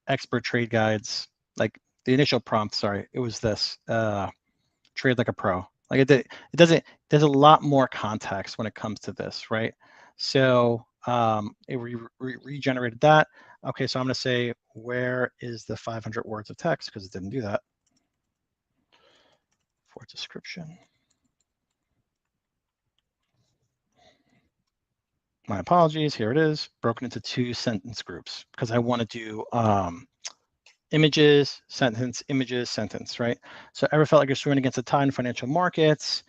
Expert trade guides, like the initial prompt, sorry, it was this, trade like a pro. Like there's a lot more context when it comes to this, right? So it regenerated that. Okay, so I'm going to say, where is the 500 words of text? Because it didn't do that. For description. My apologies, here it is, broken into 2 sentence groups because I want to do images, sentence, images, sentence, right? So ever felt like you're swimming against the tide in financial markets?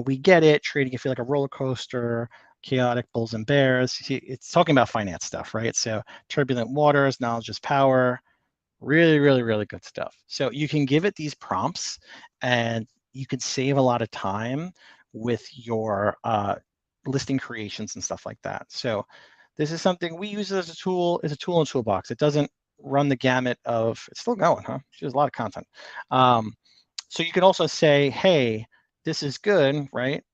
We get it. Trading can feel like a roller coaster, chaotic bulls and bears. See, it's talking about finance stuff, right? So turbulent waters, knowledge is power. Really, really, really good stuff. So you can give it these prompts and you can save a lot of time with your listing creations and stuff like that. So this is something we use as a tool, in a toolbox. It doesn't run the gamut of, it's still going, huh? There's a lot of content. So you can also say, hey, this is good, right?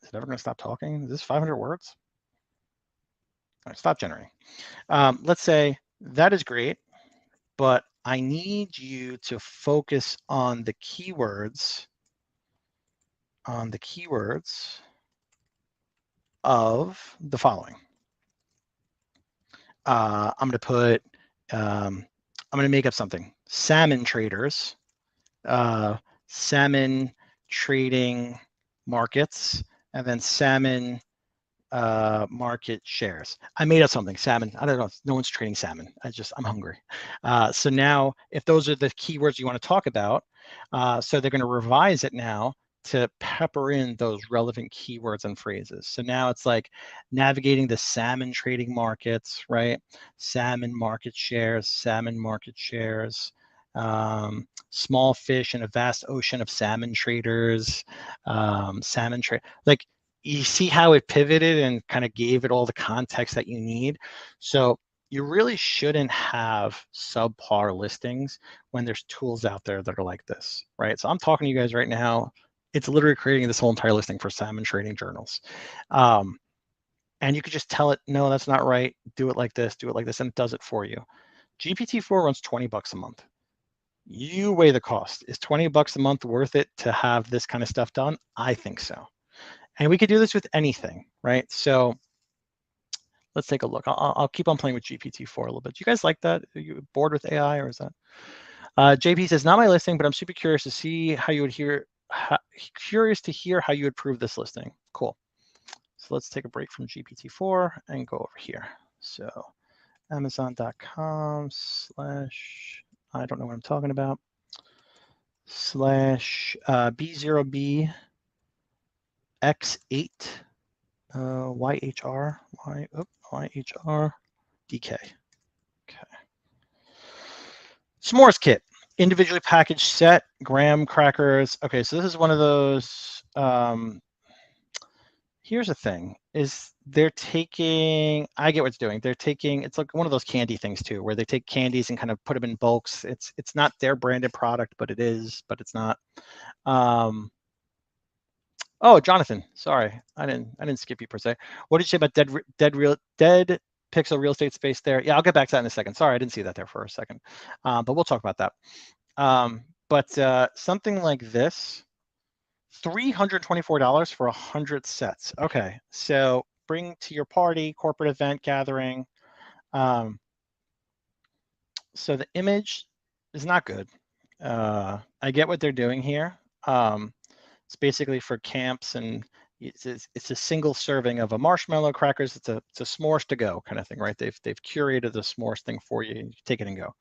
Is it ever going to stop talking? Is this 500 words? right, stop generating. Let's say that is great, but I need you to focus on the keywords, of the following. I'm going to put, I'm going to make up something. Salmon traders, salmon trading markets, and then salmon market shares. I made up something, salmon. I don't know. No one's trading salmon. I'm hungry. So now if those are the keywords you want to talk about, so they're going to revise it now to pepper in those relevant keywords and phrases. So now it's like navigating the salmon trading markets, right? Salmon market shares, small fish in a vast ocean of salmon traders, salmon trade, like, you see how it pivoted and kind of gave it all the context that you need. So you really shouldn't have subpar listings when there's tools out there that are like this, right? So I'm talking to you guys right now. It's literally creating this whole entire listing for salmon trading journals. And you could just tell it, no, that's not right. Do it like this, and it does it for you. GPT-4 runs $20 a month. You weigh the cost. Is $20 a month worth it to have this kind of stuff done? I think so. And we could do this with anything, right? So let's take a look. I'll keep on playing with GPT-4 a little bit. Do you guys like that? Are you bored with AI, or is that? JP says, not my listing, but I'm super curious to see how you would curious to hear how you would prove this listing. Cool. So let's take a break from GPT-4 and go over here. So Amazon.com/ I don't know what I'm talking about, / B0B X8 YHR DK. Okay. S'mores kit, individually packaged set, graham crackers. Okay, so this is one of those. Here's the thing: is they're taking. I get what it's doing. They're taking. It's like one of those candy things too, where they take candies and kind of put them in bulks. It's not their branded product, but it is. But it's not. Oh, Jonathan, sorry, I didn't skip you per se. What did you say about dead pixel real estate space there? Yeah, I'll get back to that in a second. Sorry, I didn't see that there for a second, but we'll talk about that. But something like this, $324 for 100 sets. Okay, so bring to your party, corporate event, gathering. So the image is not good. I get what they're doing here. It's basically for camps, and it's a single serving of a marshmallow crackers. It's a s'mores to go kind of thing, right? They've curated the s'mores thing for you. You take it and go.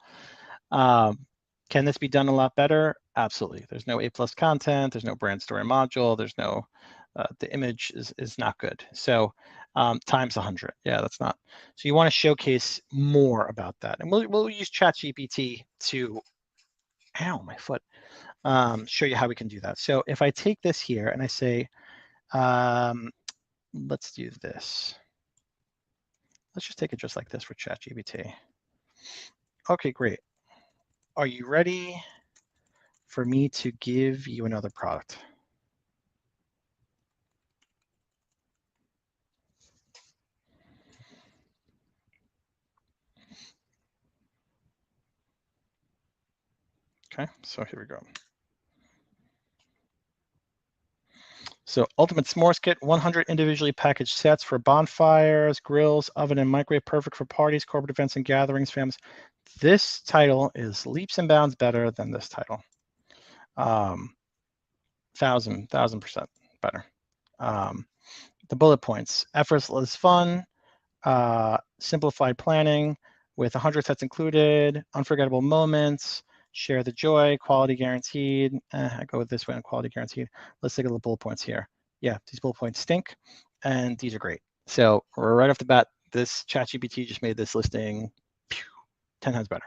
Can this be done a lot better? Absolutely. There's no A+ content. There's no brand story module. There's no the image is not good. So times 100. Yeah, that's not. So you want to showcase more about that, and we'll use ChatGPT to. Ow, my foot. Show you how we can do that. So if I take this here and I say, let's do this. Let's just take it just like this for ChatGPT. Okay, great. Are you ready for me to give you another product? Okay, so here we go. So Ultimate S'mores Kit, 100 individually packaged sets for bonfires, grills, oven and microwave, perfect for parties, corporate events and gatherings, families. This title is leaps and bounds better than this title. 1000% better. The bullet points: effortless fun, simplified planning with 100 sets included, unforgettable moments, share the joy, quality guaranteed. I go with this one, quality guaranteed. Let's take a look at the bullet points here. Yeah, these bullet points stink, and these are great. So right off the bat, this ChatGPT just made this listing 10 times better.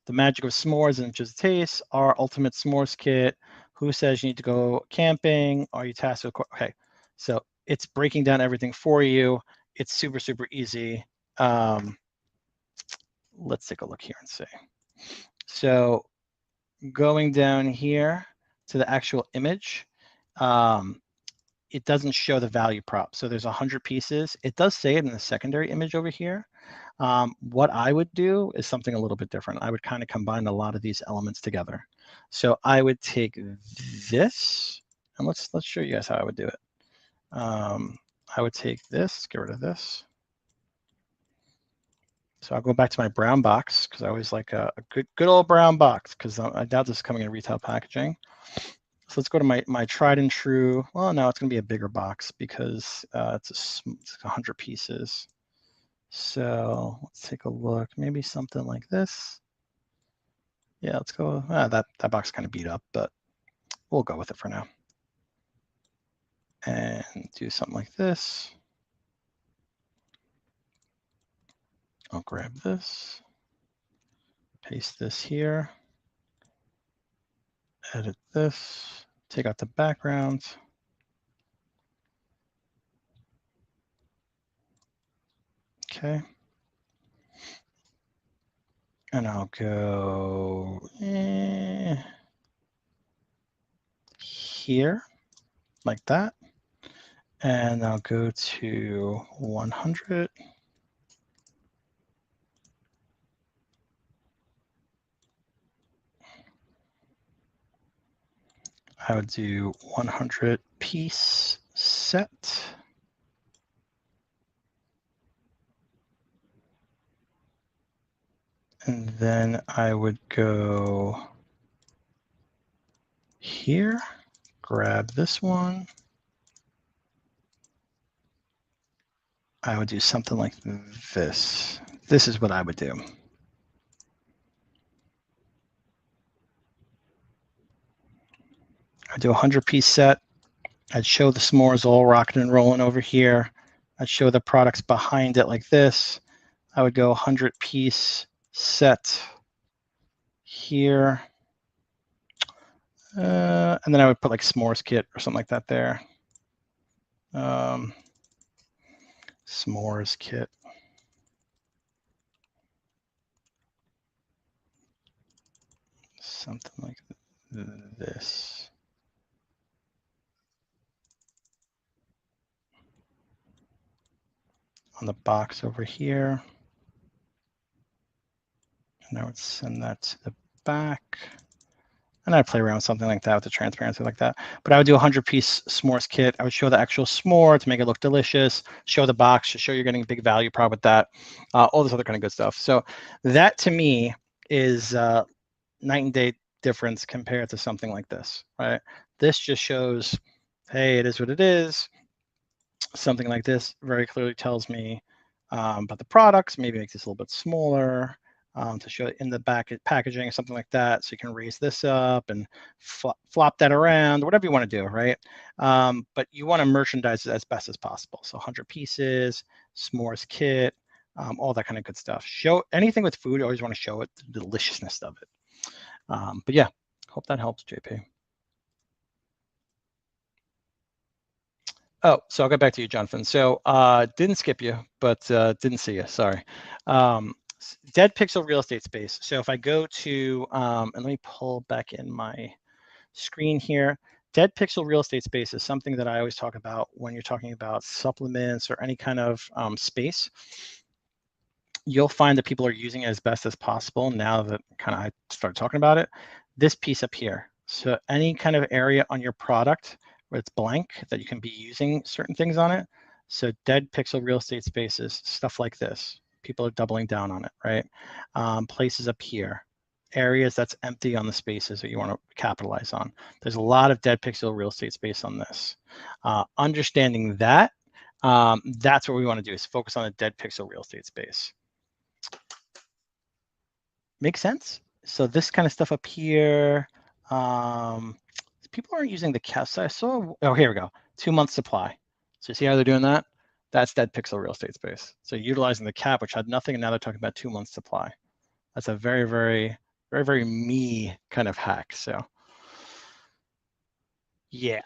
The magic of s'mores isn't just taste. Our ultimate s'mores kit. Who says you need to go camping? Are you tasked with? Okay, so it's breaking down everything for you. It's super, super easy. Let's take a look here and see. So going down here to the actual image, it doesn't show the value prop. So there's 100 pieces. It does say it in the secondary image over here. What I would do is something a little bit different. I would kind of combine a lot of these elements together. So I would take this, and let's show you guys how I would do it. I would take this, get rid of this. So I'll go back to my brown box because I always like a good old brown box because I doubt this is coming in retail packaging. So let's go to my tried and true. Well, no, it's going to be a bigger box because it's 100 pieces. So let's take a look. Maybe something like this. Yeah, let's go. That box kind of beat up, but we'll go with it for now. And do something like this. I'll grab this, paste this here, edit this, take out the background. Okay. And I'll go here, like that. And I'll go to 100. I would do 100 piece set. And then I would go here, grab this one. I would do something like this. This is what I would do. I'd do a 100-piece set. I'd show the s'mores all rocking and rolling over here. I'd show the products behind it like this. I would go 100-piece set here. And then I would put like s'mores kit or something like that there. S'mores kit. Something like this. On the box over here. And I would send that to the back. And I'd play around with something like that with the transparency like that. But I would do a 100-piece s'mores kit. I would show the actual s'more to make it look delicious, show the box to show you're getting a big value prop with that, all this other kind of good stuff. So that to me is night and day difference compared to something like this, right? This just shows, hey, it is what it is. Something like this very clearly tells me about the products, maybe makes this a little bit smaller. To show it in the back packaging or something like that. So you can raise this up and flop that around, whatever you want to do, right? But you want to merchandise it as best as possible. So 100 pieces, s'mores kit, all that kind of good stuff. Show anything with food, you always want to show it, the deliciousness of it. But yeah, hope that helps, JP. Oh, so I'll get back to you, Jonathan. So didn't skip you, but didn't see you, sorry. Dead pixel real estate space. So if I go to, and let me pull back in my screen here, dead pixel real estate space is something that I always talk about when you're talking about supplements or any kind of space. You'll find that people are using it as best as possible now that kind of I started talking about it. This piece up here. So any kind of area on your product where it's blank that you can be using certain things on it. So dead pixel real estate spaces, stuff like this. People are doubling down on it, right? Places up here, areas that's empty on the spaces that you want to capitalize on. There's a lot of dead pixel real estate space on this. Understanding that, that's what we want to do is focus on a dead pixel real estate space. Make sense? So this kind of stuff up here, people aren't using the cap. So I saw, oh, here we go, 2-month supply. So you see how they're doing that? That's dead pixel real estate space. So utilizing the cap, which had nothing, and now they're talking about 2-month supply. That's a very, very, very, very me kind of hack. So yeah.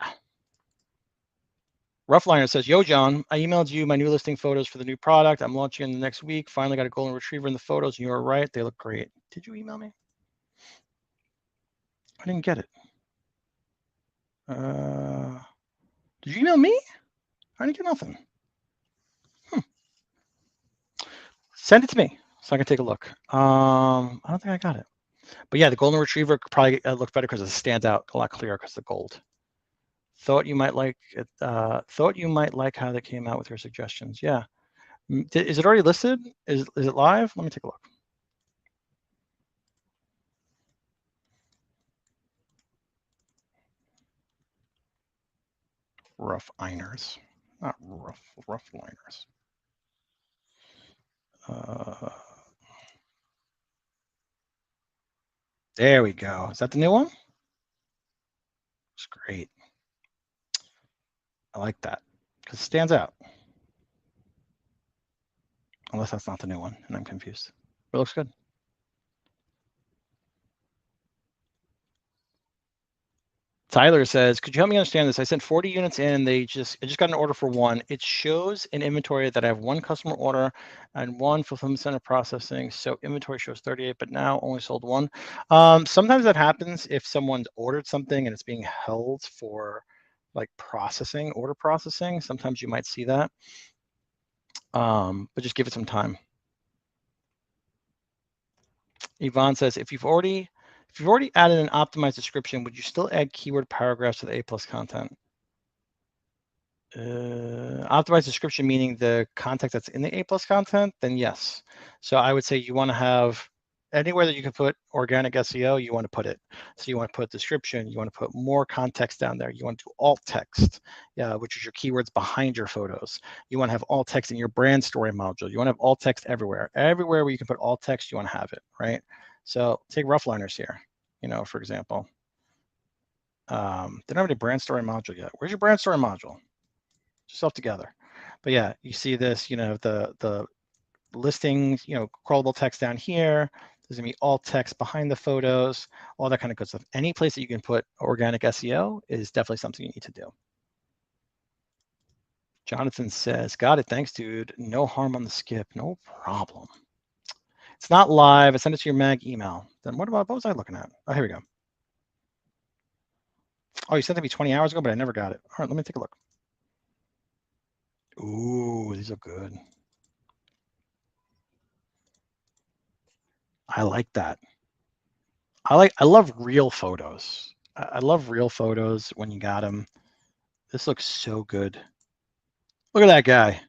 Roughliner says, yo, John, I emailed you my new listing photos for the new product. I'm launching in the next week. Finally got a golden retriever in the photos. And you were right. They look great. Did you email me? I didn't get it. Did you email me? I didn't get nothing. Send it to me so I can take a look. I don't think I got it. But yeah, the golden retriever could probably look better because it stands out a lot clearer because of the gold. Thought you might like it. Thought you might like how they came out with your suggestions. Yeah. Is it already listed? Is it live? Let me take a look. Rough liners, not rough liners. There we go. Is that the new one? It's great. I like that because it stands out. Unless that's not the new one and I'm confused. It looks good. Tyler says, could you help me understand this? I sent 40 units in. I just got an order for one. It shows in inventory that I have one customer order and one fulfillment center processing. So inventory shows 38, but now only sold one. Sometimes that happens if someone's ordered something and it's being held for like processing, order processing. Sometimes you might see that, but just give it some time. Yvonne says, if you've already added an optimized description, would you still add keyword paragraphs to the A+ content? Optimized description meaning the context that's in the A+ content, then yes. So I would say you want to have anywhere that you can put organic SEO, you want to put it. So you want to put description, you want to put more context down there. You want to do alt text, which is your keywords behind your photos. You want to have alt text in your brand story module. You want to have alt text everywhere. Everywhere where you can put alt text, you want to have it, right? So take rough liners here, for example. They don't have any brand story module yet. Where's your brand story module? Yourself together. But yeah, you see this, the listings, crawlable text down here. There's gonna be alt text behind the photos, all that kind of good stuff. Any place that you can put organic SEO is definitely something you need to do. Jonathan says, got it, thanks, dude. No harm on the skip, no problem. It's not live. I sent it to your mag email. Then what was I looking at? Oh, here we go. Oh, you sent it to me 20 hours ago, but I never got it. All right, let me take a look. Ooh, these are good. I like that. I love real photos. I love real photos when you got them. This looks so good. Look at that guy.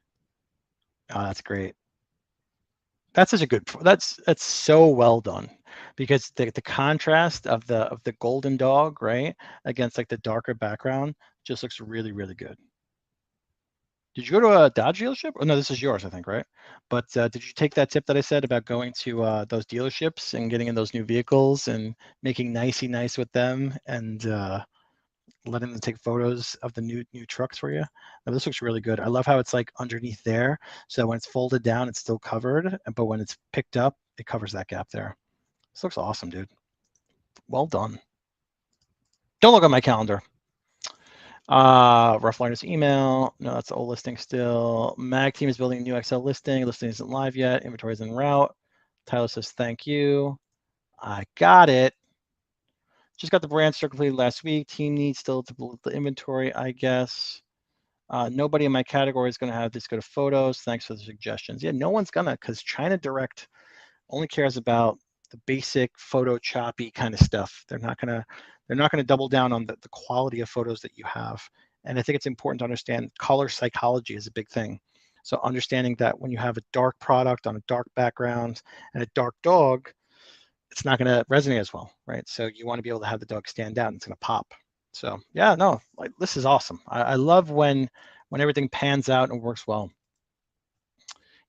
Oh, that's great. That's such a good. That's so well done, because the contrast of the golden dog, right, against like the darker background just looks really, really good. Did you go to a Dodge dealership? Oh no, this is yours, I think, right? But did you take that tip that I said about going to those dealerships and getting in those new vehicles and making nicey nice with them and letting them take photos of the new trucks for you? Now, this looks really good. I love how it's like underneath there, so when it's folded down, it's still covered, but when it's picked up, it covers that gap there. This looks awesome, dude. Well done. Don't look at my calendar. Rough liners email. No, that's the old listing still. Mag team is building a new Excel listing. Listing isn't live yet. Inventory is en route. Tyler says, thank you. I got it. Just got the brand store completed last week. Team needs still to build the inventory, I guess. Nobody in my category is going to have this go to photos. Thanks for the suggestions. Yeah, no one's gonna, because China Direct only cares about the basic photo choppy kind of stuff. They're not gonna double down on the quality of photos that you have. And I think it's important to understand color psychology is a big thing. So understanding that when you have a dark product on a dark background and a dark dog, it's not going to resonate as well, right? So you want to be able to have the dog stand out and it's going to pop. So yeah, no, like this is awesome. I love when everything pans out and works well.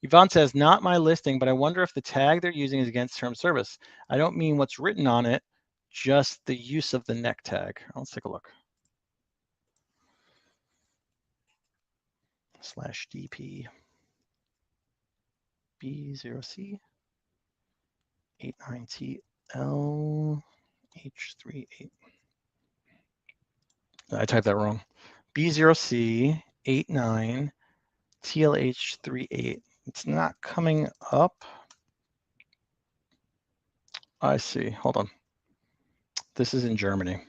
Yvonne says, not my listing, but I wonder if the tag they're using is against term service. I don't mean what's written on it, just the use of the neck tag. Let's take a look. /DP B0C 89TL H38. I typed that wrong. B0C 89 TLH38. It's not coming up. I see. Hold on. This is in Germany.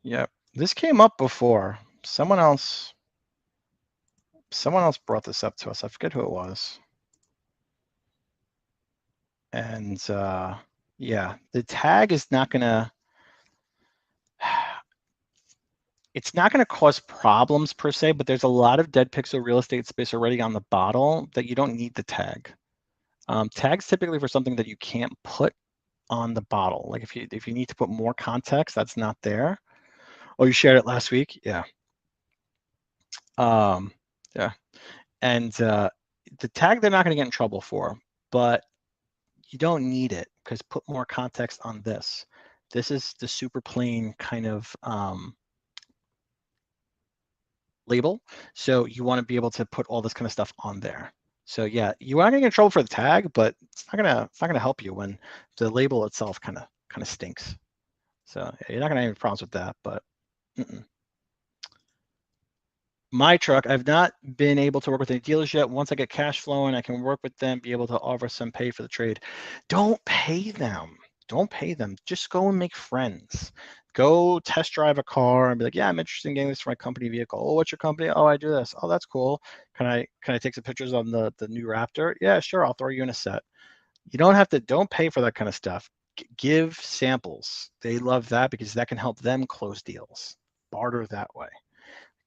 Yep. This came up before. Someone else brought this up to us. I forget who it was. And yeah, the tag is not gonna it's not going to cause problems per se, but there's a lot of dead pixel real estate space already on the bottle that you don't need the tag. Tags typically for something that you can't put on the bottle. Like if you need to put more context, that's not there. Oh, you shared it last week? Yeah. Yeah. And the tag they're not going to get in trouble for, but you don't need it because put more context on this. This is the super plain kind of label. So you want to be able to put all this kind of stuff on there. So yeah, you are going to get in trouble for the tag, but it's not gonna help you when the label itself kind of stinks. So yeah, you're not gonna have any problems with that. But my truck, I've not been able to work with any dealers yet. Once I get cash flowing, I can work with them, be able to offer some pay for the trade. Don't pay them. Don't pay them. Just go and make friends. Go test drive a car and be like, yeah, I'm interested in getting this for my company vehicle. Oh, what's your company? Oh, I do this. Oh, that's cool. Can I take some pictures on the new Raptor? Yeah, sure. I'll throw you in a set. You don't have to, don't pay for that kind of stuff. Give samples. They love that because that can help them close deals. Barter that way.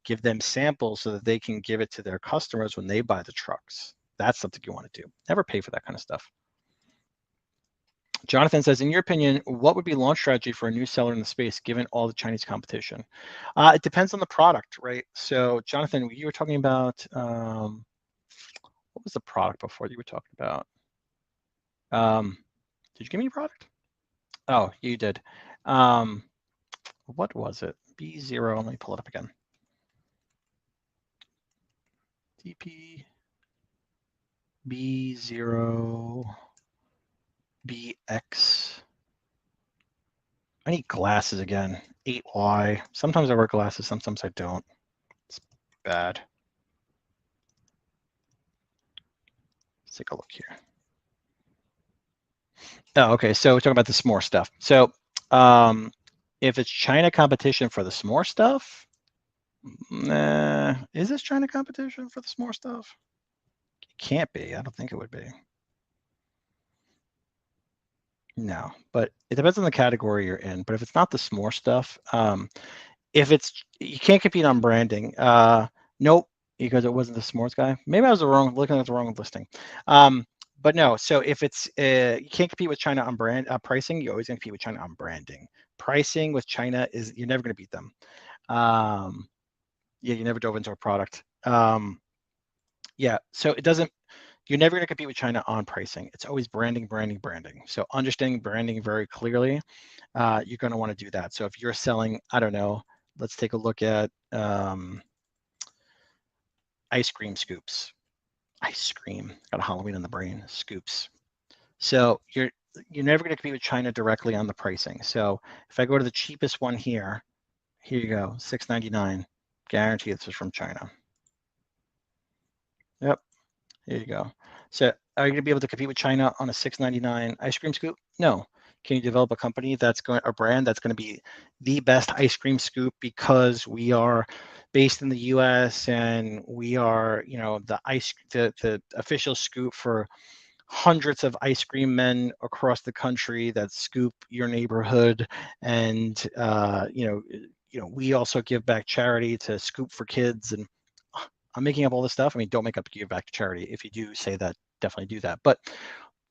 Give them samples so that they can give it to their customers when they buy the trucks. That's something you want to do. Never pay for that kind of stuff. Jonathan says, in your opinion, what would be launch strategy for a new seller in the space given all the Chinese competition? It depends on the product, right? So, Jonathan, you were talking about what was the product before you were talking about? Did you give me a product? Oh, you did. What was it? B0. Let me pull it up again. DP B0 BX. I need glasses again. 8Y. Sometimes I wear glasses, sometimes I don't. It's bad. Let's take a look here. Oh, okay. So we're talking about the s'more stuff. So if it's China competition for the s'more stuff, is this China competition for the s'more stuff? It can't be. I don't think it would be. No, but it depends on the category you're in. But if it's not the s'more stuff, if it's, you can't compete on branding. Nope, because it wasn't the s'mores guy. Maybe I was looking at the wrong listing. But no, so if it's you can't compete with China on brand pricing, you always compete with China on branding. Pricing with China is, you're never going to beat them. Yeah, you never dove into a product. Yeah, so it doesn't, you're never going to compete with China on pricing. It's always branding, branding, branding. So understanding branding very clearly, you're going to want to do that. So if you're selling, I don't know, let's take a look at ice cream scoops. Ice cream, got a Halloween in the brain, scoops. So you're never going to compete with China directly on the pricing. So if I go to the cheapest one here you go, $6.99. Guarantee this is from China. Yep. Here you go. So are you going to be able to compete with China on a $6.99 ice cream scoop? No. Can you develop a company a brand that's going to be the best ice cream scoop because we are based in the U.S. and we are, the official scoop for hundreds of ice cream men across the country that scoop your neighborhood, and we also give back charity to Scoop for Kids, and I'm making up all this stuff. I mean, don't make up give back to charity. If you do say that, definitely do that. But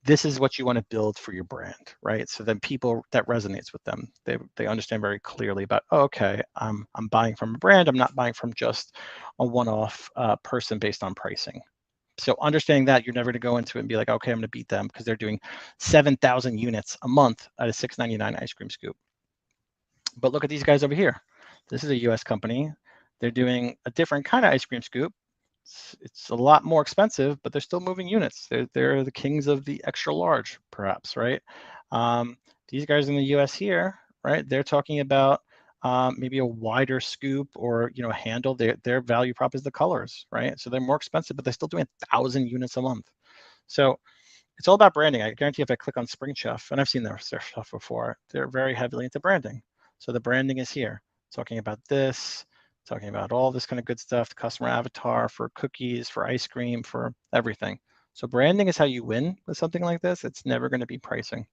this is what you want to build for your brand, right? So then people, that resonates with them. They understand very clearly about, oh, okay, I'm buying from a brand. I'm not buying from just a one-off person based on pricing. So understanding that, you're never going to go into it and be like, okay, I'm going to beat them because they're doing 7,000 units a month at a $6.99 ice cream scoop. But look at these guys over here. This is a US company. They're doing a different kind of ice cream scoop. It's a lot more expensive, but they're still moving units. They're the kings of the extra large, perhaps, right? These guys in the US here, right? They're talking about maybe a wider scoop or a handle. Their value prop is the colors, right? So they're more expensive, but they're still doing 1,000 units a month. So it's all about branding. I guarantee if I click on Spring Chef, and I've seen their stuff before, they're very heavily into branding. So the branding is here. talking about this, talking about all this kind of good stuff, the customer avatar for cookies, for ice cream, for everything. So branding is how you win with something like this. It's never going to be pricing.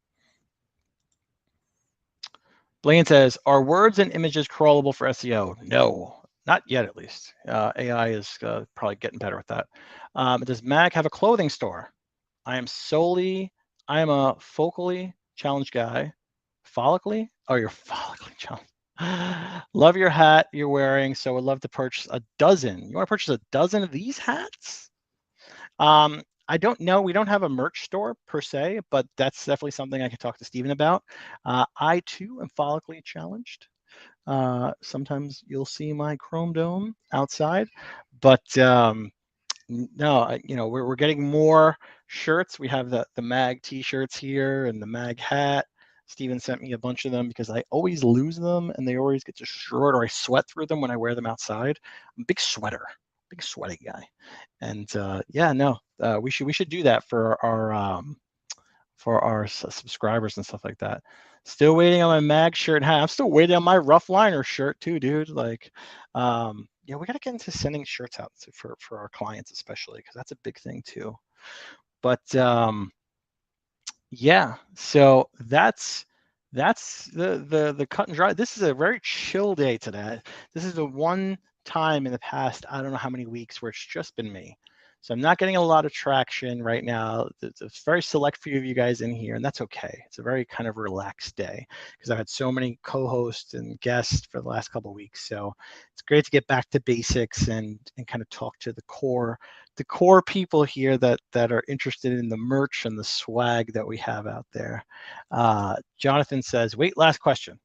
Blaine says, are words and images crawlable for SEO? No, not yet at least. AI is probably getting better with that. Does Mag have a clothing store? I am a focally challenged guy. Follically? Oh, you're follically challenged. Love your hat you're wearing, so would love to purchase a dozen. You want to purchase a dozen of these hats? I don't know. We don't have a merch store per se, but that's definitely something I can talk to Steven about. I too am follically challenged. Sometimes you'll see my chrome dome outside, but no, we're getting more shirts. We have the Mag t-shirts here and the Mag hat. Steven sent me a bunch of them because I always lose them and they always get destroyed, or I sweat through them when I wear them outside. I'm a big sweater, big sweaty guy. And yeah, no, we should do that for our subscribers and stuff like that. Still waiting on my Mag shirt and hat. I'm still waiting on my Rough Liner shirt too, dude. Like, yeah, we got to get into sending shirts out for our clients, especially because that's a big thing too. But yeah, so that's the cut and dry. This is a very chill day today. This is the one time in the past, I don't know how many weeks, where it's just been me. So I'm not getting a lot of traction right now. It's a very select few of you guys in here, and that's okay. It's a very kind of relaxed day because I've had so many co-hosts and guests for the last couple of weeks. So it's great to get back to basics and kind of talk to the core people here that are interested in the merch and the swag that we have out there. Jonathan says, wait, last question.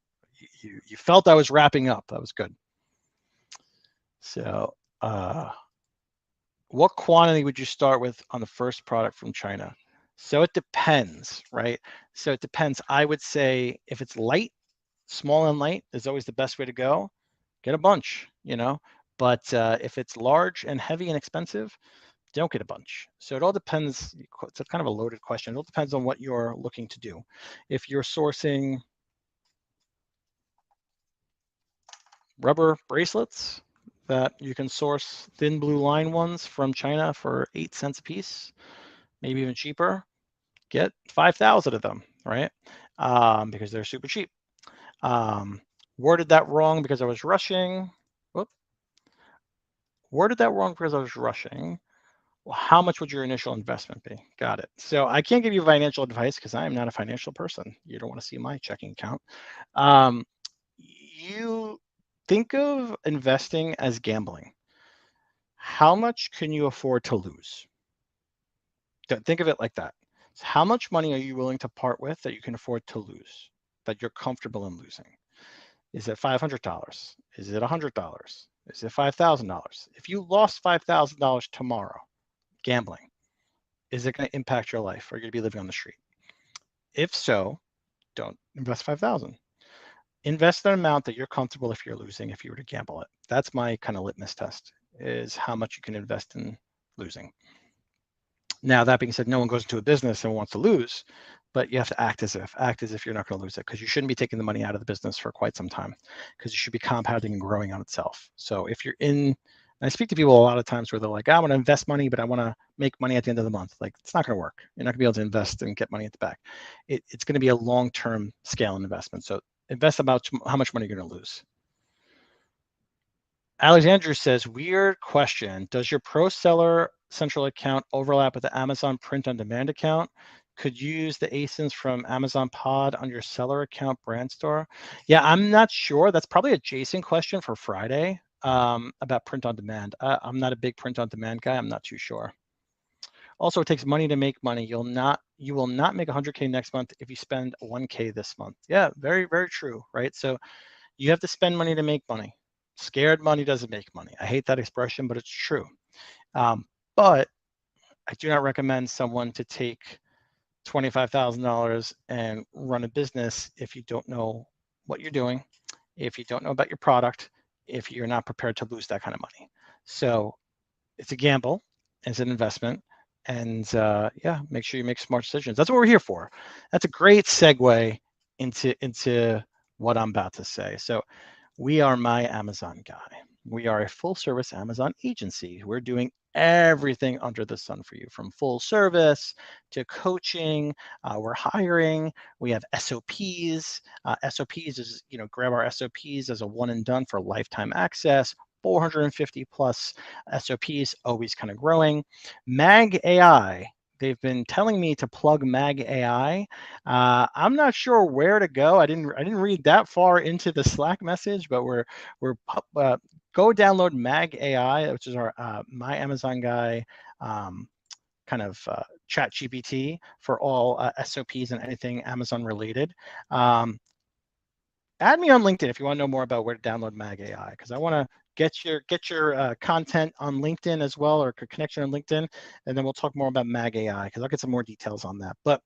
You felt I was wrapping up. That was good. So what quantity would you start with on the first product from China? So it depends, right? So it depends. I would say if it's light, small and light is always the best way to go. Get a bunch, But if it's large and heavy and expensive, don't get a bunch. So it all depends. It's kind of a loaded question. It all depends on what you're looking to do. If you're sourcing rubber bracelets that you can source thin blue line ones from China for 8 cents a piece, maybe even cheaper, get 5,000 of them, right? Because they're super cheap. Worded that wrong because I was rushing. Whoop. Worded that wrong because I was rushing. Well, how much would your initial investment be? Got it. So I can't give you financial advice because I am not a financial person. You don't want to see my checking account. You think of investing as gambling. How much can you afford to lose? Think of it like that. So how much money are you willing to part with that you can afford to lose, that you're comfortable in losing? Is it $500? Is it $100? Is it $5,000? If you lost $5,000 tomorrow, gambling, is it going to impact your life? Or are you going to be living on the street? If so, don't invest 5,000. Invest an amount that you're comfortable if you're losing, if you were to gamble it. That's my kind of litmus test, is how much you can invest in losing. Now, that being said, no one goes into a business and wants to lose, but you have to act as if you're not going to lose it, because you shouldn't be taking the money out of the business for quite some time, because you should be compounding and growing on itself. So if you're in, and I speak to people a lot of times where they're like, I want to invest money, but I want to make money at the end of the month. Like, it's not going to work. You're not going to be able to invest and get money at the back. It's going to be a long-term scale investment. So invest about how much money you're going to lose. Alexandru says, weird question. Does your Pro Seller Central account overlap with the Amazon Print on Demand account? Could you use the ASINs from Amazon Pod on your seller account brand store? Yeah, I'm not sure. That's probably a Jason question for Friday about print on demand. I'm not a big print on demand guy. I'm not too sure. Also, it takes money to make money. You will not make 100K next month if you spend 1K this month. Yeah, very, very true, right? So you have to spend money to make money. Scared money doesn't make money. I hate that expression, but it's true. But I do not recommend someone to take $25,000 and run a business if you don't know what you're doing, if you don't know about your product, if you're not prepared to lose that kind of money. So it's a gamble, it's an investment, and yeah, make sure you make smart decisions. That's what we're here for. That's a great segue into what I'm about to say. So We are My Amazon Guy. We are a full service Amazon agency. We're doing everything under the sun for you, from full service to coaching. We're hiring. We have SOPs. SOPs is, grab our SOPs as a one and done for lifetime access. 450 plus SOPs, always kind of growing. Mag AI. They've been telling me to plug Mag AI. I'm not sure where to go. I didn't read that far into the Slack message, but we're go download Mag AI, which is our My Amazon Guy kind of chat GPT for all SOPs and anything Amazon related. Add me on LinkedIn if you want to know more about where to download Mag AI, because I want to get your content on LinkedIn as well, or connection on LinkedIn, and then we'll talk more about Mag AI, because I'll get some more details on that. But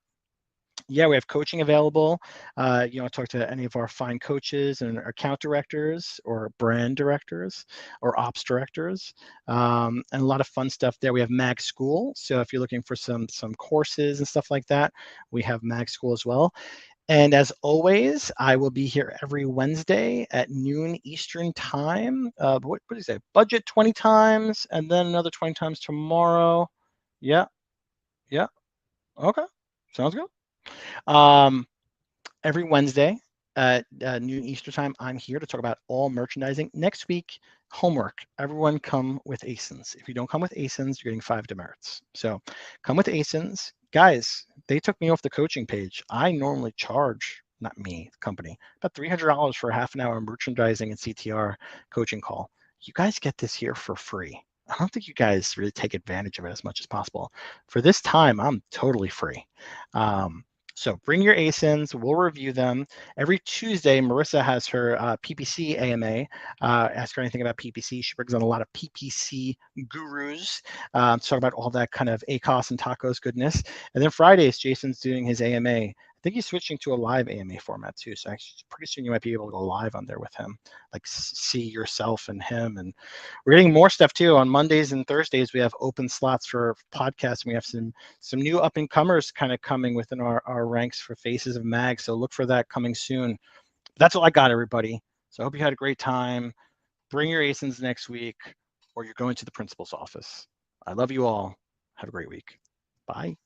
yeah, we have coaching available. Talk to any of our fine coaches and account directors or brand directors or ops directors, and a lot of fun stuff there. We have Mag School. So if you're looking for some courses and stuff like that, we have Mag School as well. And as always, I will be here every Wednesday at noon Eastern time. What do you say? Budget 20 times, and then another 20 times tomorrow. Yeah. Okay. Sounds good. Every Wednesday at noon Eastern time, I'm here to talk about all merchandising. Next week, homework. Everyone come with ASINs. If you don't come with ASINs, you're getting 5 demerits. So come with ASINs. Guys, they took me off the coaching page. I normally charge, not me, the company, about $300 for a half an hour merchandising and CTR coaching call. You guys get this here for free. I don't think you guys really take advantage of it as much as possible. For this time, I'm totally free. So bring your ASINs, we'll review them. Every Tuesday, Marissa has her PPC AMA. Ask her anything about PPC. She brings on a lot of PPC gurus to talk about all that kind of ACOS and tacos goodness. And then Fridays, Jason's doing his AMA. I think he's switching to a live AMA format too. So actually, pretty soon you might be able to go live on there with him, like see yourself and him. And we're getting more stuff too. On Mondays and Thursdays, we have open slots for podcasts. And we have some new up and comers kind of coming within our ranks for Faces of Mag. So look for that coming soon. That's all I got, everybody. So I hope you had a great time. Bring your ASINs next week, or you're going to the principal's office. I love you all. Have a great week. Bye.